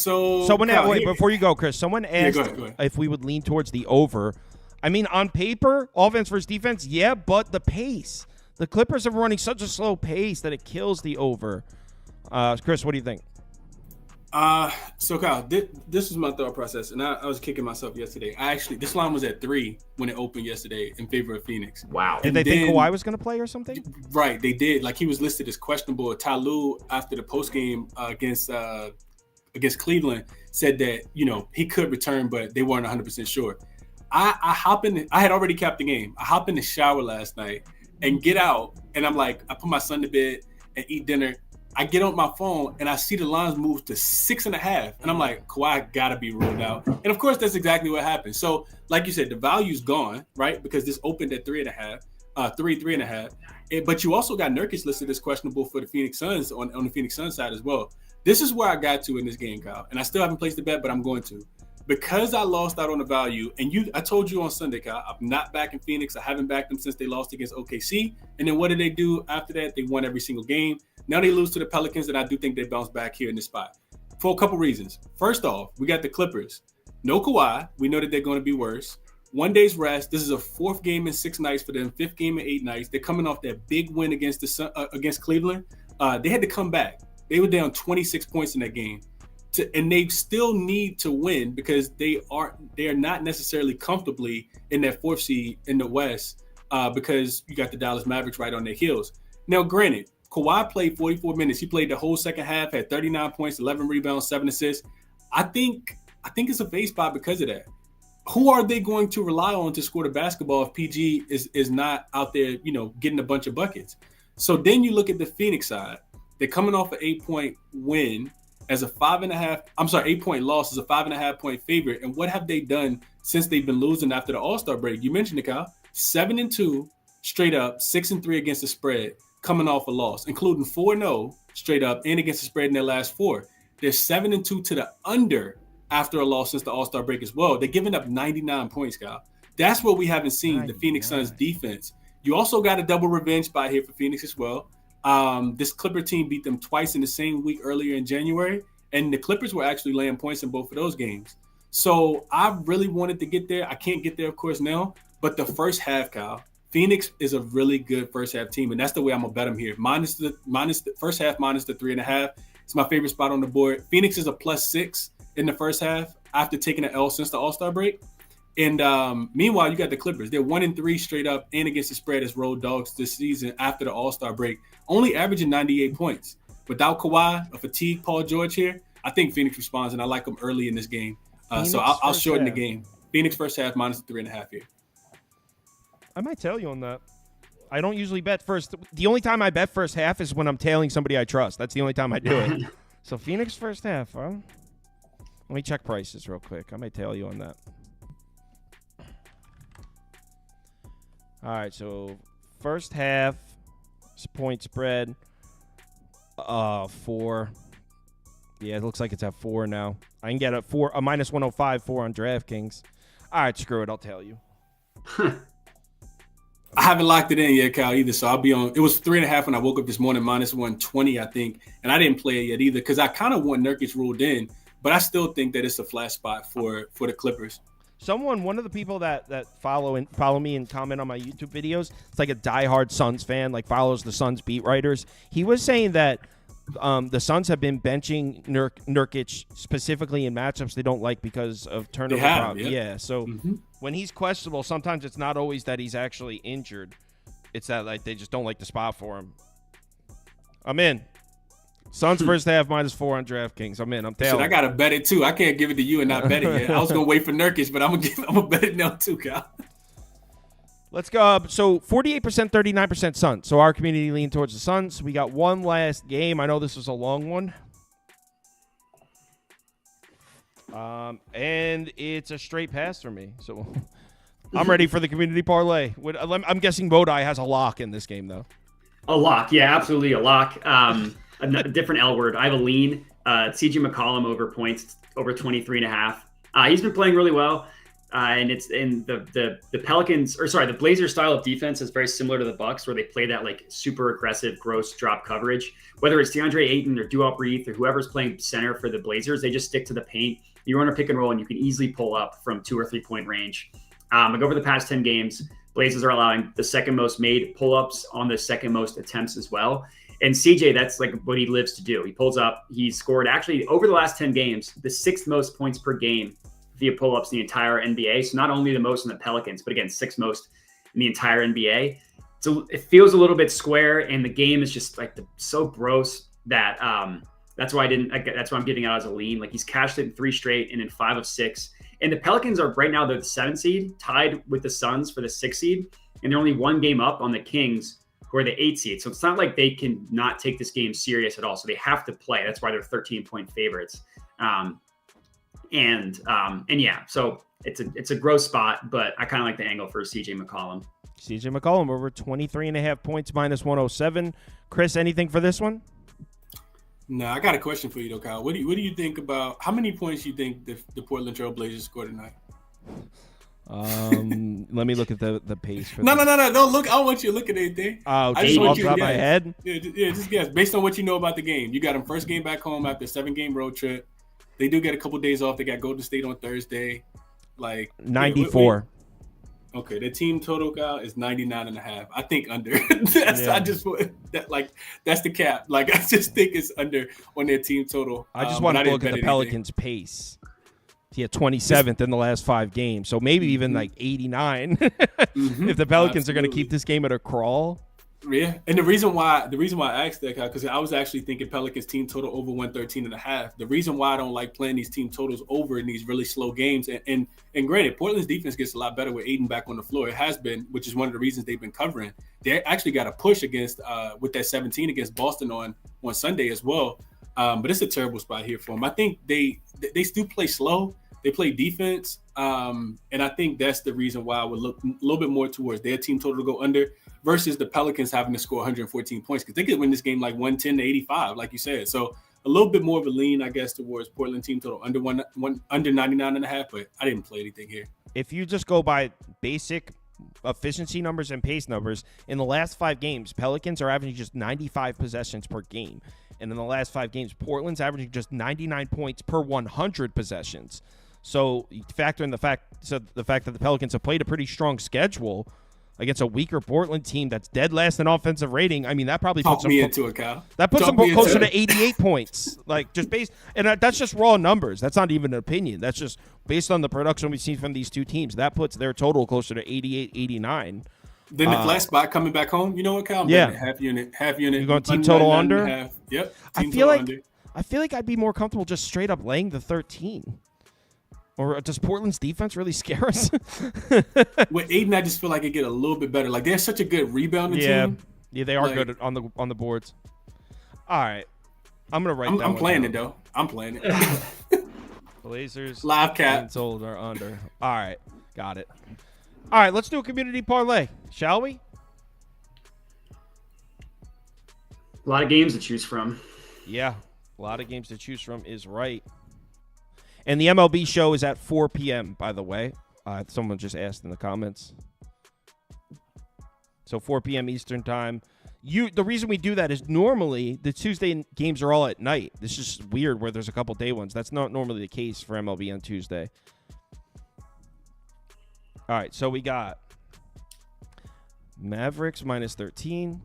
Before you go, Chris, someone asked go ahead. if we would lean towards the over. I mean, on paper, offense versus defense, yeah, but the pace. The Clippers are running such a slow pace that it kills the over. Chris, what do you think? So Kyle, this was my thought process, and I was kicking myself yesterday. This line was at 3 when it opened yesterday in favor of Phoenix. Wow. Did they think Kawhi was going to play or something? Right, they did. Like, he was listed as questionable. Ty Lue, after the postgame against Cleveland, said that, he could return, but they weren't 100% sure. I had already capped the game. I hop in the shower last night and get out, and I'm like, I put my son to bed and eat dinner. I get on my phone and I see the lines move to 6.5, and I'm like, Kawhi gotta be ruled out. And of course, that's exactly what happened. So, like you said, the value's gone, right? Because this opened at 3.5, 3.5. But you also got Nurkic listed as questionable for the Phoenix Suns on the Phoenix Suns side as well. This is where I got to in this game, Kyle, and I still haven't placed the bet, but I'm going to. Because I lost out on the value, and I told you on Sunday, Kyle, I'm not backing Phoenix. I haven't backed them since they lost against OKC. And then what did they do after that? They won every single game. Now they lose to the Pelicans, and I do think they bounce back here in this spot for a couple reasons. First off, we got the Clippers. No Kawhi. We know that they're going to be worse. 1 day's rest. This is a 4th game in 6 nights for them, 5th game in 8 nights. They're coming off that big win against Cleveland. They had to come back. They were down 26 points in that game. And they still need to win because they are not necessarily comfortably in that 4th seed in the West because you got the Dallas Mavericks right on their heels. Now, granted, Kawhi played 44 minutes. He played the whole second half, had 39 points, 11 rebounds, 7 assists. I think it's a phase spot because of that. Who are they going to rely on to score the basketball if PG is not out there, getting a bunch of buckets? So then you look at the Phoenix side. They're coming off an 8-point win as a 8-point loss as a 5.5-point favorite. And what have they done since they've been losing after the All-Star break? You mentioned it, Kyle. 7-2 straight up, 6-3 against the spread, coming off a loss, including 4-0 straight up and against the spread in their last 4. They're 7-2 to the under after a loss since the All-Star break as well. They're giving up 99 points, Kyle. That's what we haven't seen, the Phoenix Suns defense. You also got a double revenge spot here for Phoenix as well. This Clipper team beat them twice in the same week earlier in January, and the Clippers were actually laying points in both of those games. So I really wanted to get there. I can't get there, of course, now, but the first half, Kyle, Phoenix is a really good first half team, and that's the way I'm gonna bet them here. Minus the first half, minus the 3.5. It's my favorite spot on the board. Phoenix is a +6 in the first half after taking an L since the All-Star break. And meanwhile, you got the Clippers. They're 1-3 straight up and against the spread as road dogs this season after the All-Star break, only averaging 98 points. Without Kawhi, a fatigued Paul George here, I think Phoenix responds, and I like them early in this game. So I'll shorten the game. Phoenix first half minus 3.5 here. I might tell you on that. I don't usually bet first. The only time I bet first half is when I'm tailing somebody I trust. That's the only time I do it. So Phoenix first half. Huh? Let me check prices real quick. I might tail you on that. All right, so first half point spread 4. Yeah, it looks like it's at 4 now. I can get a minus 105 4 on DraftKings. All right, screw it. I'll tell you. I haven't locked it in yet, Kyle, either. So I'll be on. It was 3.5 when I woke up this morning, minus 120, I think. And I didn't play it yet either because I kind of want Nurkic ruled in, but I still think that it's a flat spot for the Clippers. One of the people that follow me and comment on my YouTube videos, it's like a diehard Suns fan, like follows the Suns beat writers. He was saying that the Suns have been benching Nurkic specifically in matchups they don't like because of turnover problems. Yeah. So when he's questionable, sometimes it's not always that he's actually injured. It's that like they just don't like the spot for him. I'm in. Suns first half minus 4 on DraftKings. I'm in. I'm telling. I gotta bet it too. I can't give it to you and not bet it yet. I was gonna wait for Nurkic, but I'm gonna bet it now too, Kyle. Let's go. So 48%, 39% Suns. So our community leaned towards the Suns. We got one last game. I know this was a long one. And it's a straight pass for me. So I'm ready for the community parlay. I'm guessing Bodai has a lock in this game, though. A lock. Yeah, absolutely a lock. A different L word. I have a lean. CJ McCollum over points, over 23.5. He's been playing really well. And it's in the Pelicans, or sorry, the Blazers style of defense is very similar to the Bucks, where they play that like super aggressive, gross drop coverage. Whether it's DeAndre Ayton or Duop Reith or whoever's playing center for the Blazers, they just stick to the paint. You run a pick and roll, and you can easily pull up from 2 or 3 point range. Like over the past 10 games, Blazers are allowing the second most made pull-ups on the second most attempts as well. And CJ, that's like what he lives to do. He pulls up. He scored actually over the last 10 games, the 6th most points per game via pull-ups in the entire NBA. So not only the most in the Pelicans, but again, 6th most in the entire NBA. So it feels a little bit square, and the game is just like so gross that that's why I'm giving out as a lean. Like he's cashed it in 3 straight and in 5 of 6. And the Pelicans are right now the 7th seed, tied with the Suns for the 6th seed, and they're only 1 game up on the Kings, who are the 8th seed. So it's not like they can not take this game serious at all. So they have to play. That's why they're 13-point favorites. And yeah, so it's a gross spot, but I kind of like the angle for CJ McCollum. CJ McCollum over 23.5 points, minus 107. Chris, anything for this one? No, I got a question for you though, Kyle. What do you think about how many points you think the Portland Trail Blazers scored tonight? Let me look at the pace. For No. Don't look. I don't want you to look at anything. Oh, just off the top of my head? Yeah, just guess. Based on what you know about the game. You got them first game back home after a 7-game road trip. They do get a couple days off. They got Golden State on Thursday. Like 94. Okay, the team total, Kyle, is 99.5. I think under. I just put that like that's the cap. Like I just think it's under on their team total. I just want to look at the Pelicans' pace. He had 27th in the last 5 games, so maybe even like 89 if the Pelicans are going to keep this game at a crawl. Yeah, and the reason why I asked that, because I was actually thinking Pelicans team total over 113.5. The reason why I don't like playing these team totals over in these really slow games, and granted, Portland's defense gets a lot better with Ayton back on the floor. It has been, which is one of the reasons they've been covering. They actually got a push against with that 17 against Boston on Sunday as well. But it's a terrible spot here for them. I think they still play slow. They play defense, and I think that's the reason why I would look a little bit more towards their team total to go under versus the Pelicans having to score 114 points because they could win this game like 110-85, like you said. So a little bit more of a lean, I guess, towards Portland team total under 99.5, but I didn't play anything here. If you just go by basic efficiency numbers and pace numbers, in the last 5 games, Pelicans are averaging just 95 possessions per game. And in the last 5 games, Portland's averaging just 99 points per 100 possessions. So you factor in the fact that the Pelicans have played a pretty strong schedule. against a weaker Portland team that's dead last in offensive rating. I mean, that probably Talk puts them me into it, Kyle. That puts Talk them me closer into to 88 points. Like, just based, and that's just raw numbers. That's not even an opinion. That's just based on the production we've seen from these two teams. That puts their total closer to 88, 89. Then the flat spot coming back home. You know what, Kyle? Yeah. Half unit. You're going team total under? Yep. I feel like I'd be more comfortable just straight up laying the 13. Or does Portland's defense really scare us? With Aiden, I just feel like it get a little bit better. Like, they're such a good rebounding team. Yeah, they are good on the boards. All right, I'm gonna write. I'm playing it though. I'm playing it. Blazers live cap sold are under. All right, got it. All right, let's do a community parlay, shall we? A lot of games to choose from. Yeah, a lot of games to choose from is right. And the MLB show is at 4 p.m., by the way. Someone just asked in the comments. So 4 p.m. Eastern time. The reason we do that is normally the Tuesday games are all at night. This is just weird where there's a couple day ones. That's not normally the case for MLB on Tuesday. All right, so we got Mavericks minus 13.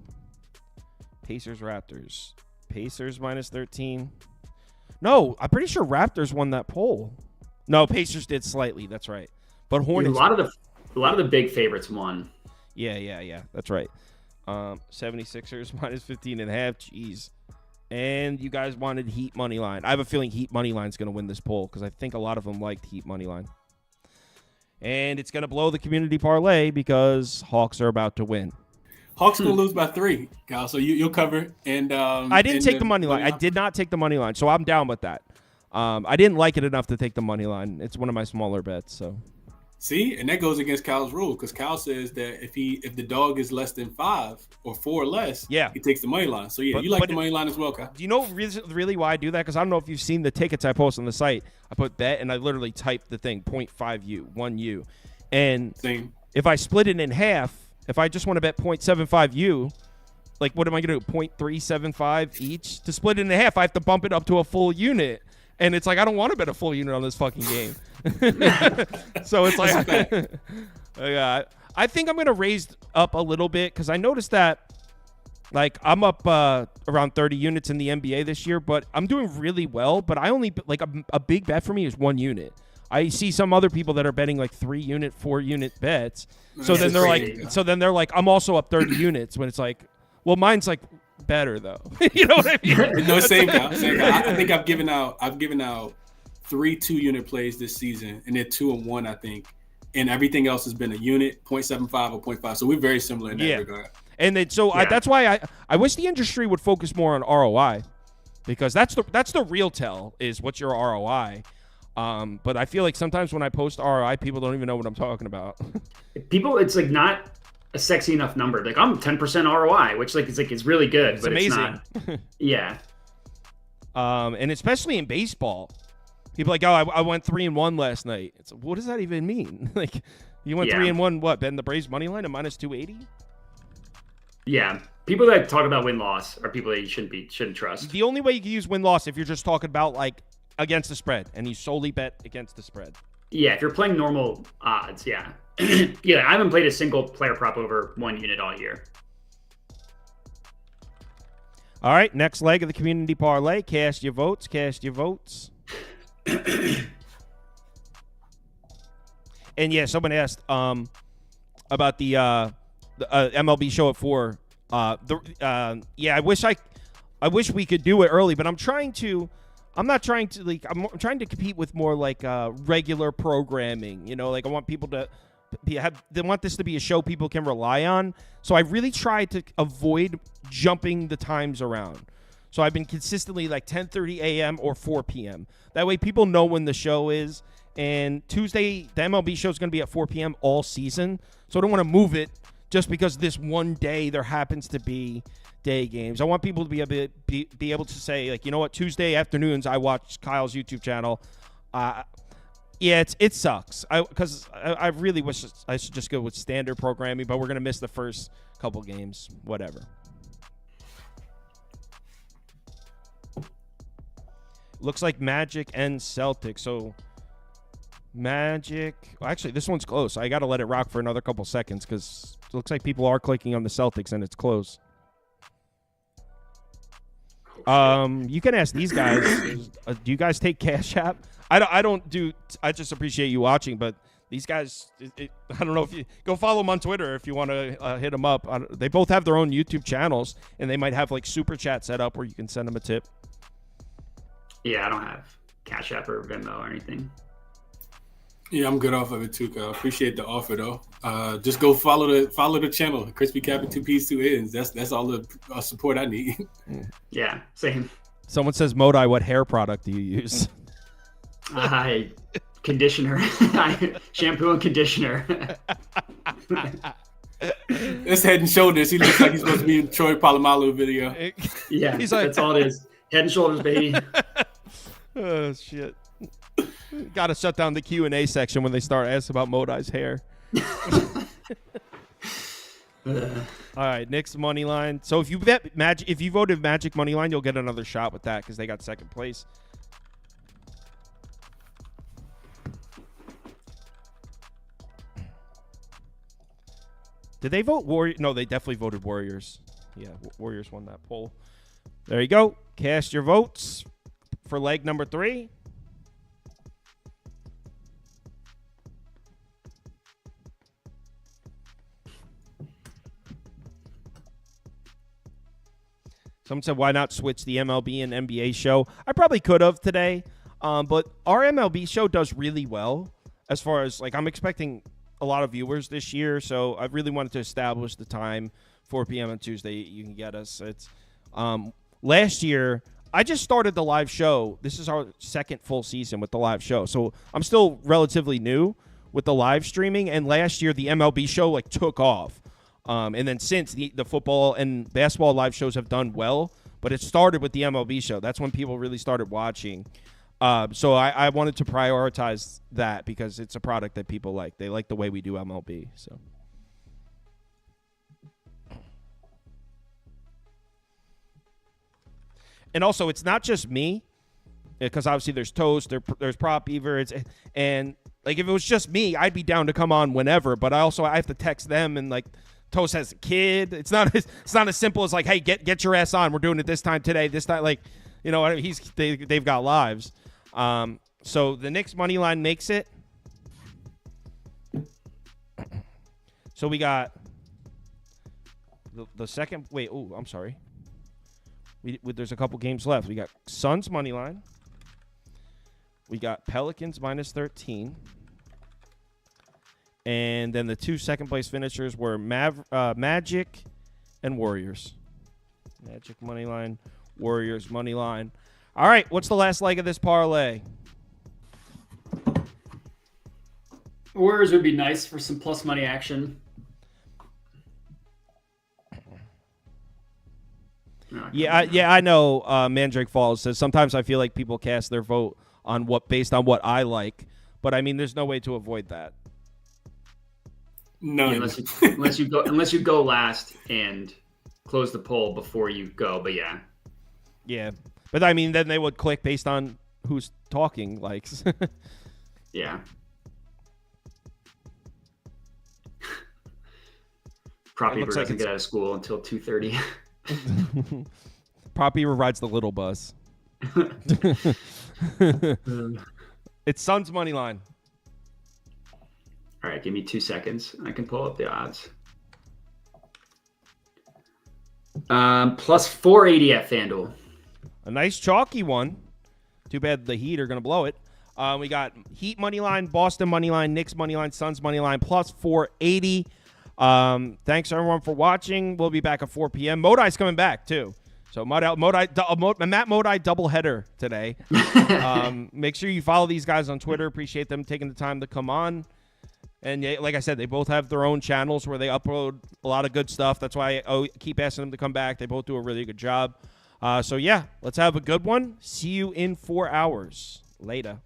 Pacers, Raptors. Pacers minus 13. No, I'm pretty sure Raptors won that poll. No, Pacers did slightly. That's right. But Hornets. A lot of the big favorites won. Yeah. That's right. 76ers minus 15.5. Jeez. And you guys wanted Heat money line. I have a feeling Heat money line is going to win this poll because I think a lot of them liked Heat money line. And it's going to blow the community parlay because Hawks are about to win. Hawks going to lose by 3, Kyle, so you'll cover. And I didn't take the money line. I did not take the money line, so I'm down with that. I didn't like it enough to take the money line. It's one of my smaller bets. So, see, and that goes against Kyle's rule because Kyle says that if the dog is less than 5 or 4 or less, he takes the money line. So, you like the money line as well, Kyle. Do you know really why I do that? Because I don't know if you've seen the tickets I post on the site. I put bet, and I literally typed the thing, 0.5U, 1U. And if I split it in half, if I just want to bet 0.75U, like what am I going to do, 0.375 each? To split it in half, I have to bump it up to a full unit. And it's like, I don't want to bet a full unit on this fucking game. So it's like, I think I'm going to raise up a little bit because I noticed that, like, I'm up around 30 units in the NBA this year, but I'm doing really well. But I only, like, a big bet for me is 1 unit. I see some other people that are betting like 3 unit, 4 unit bets. So then they're like, I'm also up 30 units when it's like, well, mine's like better though. You know what I mean? No, same guy. I think I've given out 3 2-unit plays this season, and then 2 and 1, I think. And everything else has been a unit, 0.75 or 0.5. So we're very similar in that regard. And then that's why I wish the industry would focus more on ROI, because that's the real tell is what's your ROI. But I feel like sometimes when I post ROI, people don't even know what I'm talking about. People, it's like not a sexy enough number. Like, I'm 10% ROI, which is really good, but amazing. It's not. Yeah. And especially in baseball, people are like, oh, I went 3-1 last night. It's what does that even mean? Like, you went 3-1, what? Betting the Braves money line at minus 280? Yeah. People that talk about win-loss are people that you shouldn't trust. The only way you can use win-loss if you're just talking about like against the spread, and you solely bet against the spread. Yeah, if you're playing normal odds, yeah. Yeah, I haven't played a single player prop over 1 unit all year. All right, next leg of the community parlay. Cast your votes. And yeah, someone asked about the MLB show at 4. Yeah, I wish we could do it early, but I'm trying to compete with more like regular programming. You know, like I want people to they want this to be a show people can rely on. So I really try to avoid jumping the times around. So I've been consistently like 10:30 a.m. or 4 p.m. That way people know when the show is. And Tuesday, the MLB show is going to be at 4 p.m. all season. So I don't want to move it just because this one day there happens to be day games. I want people to be able to say, like, you know what, Tuesday afternoons I watch Kyle's YouTube channel. Yeah, it sucks. Because I really wish I should just go with standard programming, but we're going to miss the first couple games. Whatever. Looks like Magic and Celtics. So Magic. Well, actually, this one's close. I got to let it rock for another couple seconds because looks like people are clicking on the Celtics, and it's close. You can ask these guys. Do you guys take Cash App? I don't do. I just appreciate you watching, but these guys, I don't know if you go follow them on Twitter if you want to hit them up. They both have their own YouTube channels, and they might have like super chat set up where you can send them a tip. Yeah, I don't have Cash App or Venmo or anything. Yeah, I'm good off of it too, Kyle. Appreciate the offer though. Just go follow the channel, chrisbecappinn 2 P's 2 N's. That's all the support I need. Yeah, same. Someone says, Modi, what hair product do you use? Conditioner, shampoo and conditioner. It's Head and Shoulders. He looks like he's supposed to be in Troy Polamalu video. Yeah, he's like, that's all it is. Head and Shoulders, baby. Oh shit. Got to shut down the Q&A section when they start asking about Modi's hair. All right, Knicks money line. So if you bet Magic, if you voted Magic money line, you'll get another shot with that because they got second place. Did they vote Warriors? No, they definitely voted Warriors. Yeah, Warriors won that poll. There you go. Cast your votes for leg number 3. Someone said, why not switch the MLB and NBA show? I probably could have today, but our MLB show does really well as far as, like, I'm expecting a lot of viewers this year, so I really wanted to establish the time, 4 p.m. on Tuesday. You can get us. It's last year, I just started the live show. This is our second full season with the live show, so I'm still relatively new with the live streaming, and last year the MLB show, like, took off. And then since the football and basketball live shows have done well, but it started with the MLB show. That's when people really started watching. So I wanted to prioritize that because it's a product that people like. They like the way we do MLB. So. And also, it's not just me, because obviously there's Toast, there's Prop Beaver, and like if it was just me, I'd be down to come on whenever. But I have to text them, and like Toast has a kid. It's not as simple as like, hey, get your ass on. We're doing it this time today. This time, like, you know, they've got lives. So the Knicks money line makes it. So we got the second. Wait, I'm sorry. There's a couple games left. We got Suns money line. We got Pelicans -13. And then the 2 second-place finishers were Magic and Warriors. Magic money line, Warriors money line. All right, what's the last leg of this parlay? Warriors would be nice for some plus money action. I know. Mandrake Falls says sometimes I feel like people cast their vote on based on what I like, but I mean, there's no way to avoid that. No, unless you go last and close the poll before you go. But yeah, but I mean, then they would click based on who's talking. Like, yeah. Prop Beaver doesn't get out of school until 2:30. Prop Beaver rides the little bus. It's Suns money line. All right, give me 2 seconds. I can pull up the odds. Plus 480 at FanDuel. A nice chalky one. Too bad the Heat are going to blow it. We got Heat money line, Boston money line, Knicks money line, Suns money line, plus 480. Thanks everyone for watching. We'll be back at 4 p.m. Modi's coming back too. So Matt Modi doubleheader today. Make sure you follow these guys on Twitter. Appreciate them taking the time to come on. And like I said, they both have their own channels where they upload a lot of good stuff. That's why I keep asking them to come back. They both do a really good job. So yeah, let's have a good one. See you in 4 hours. Later.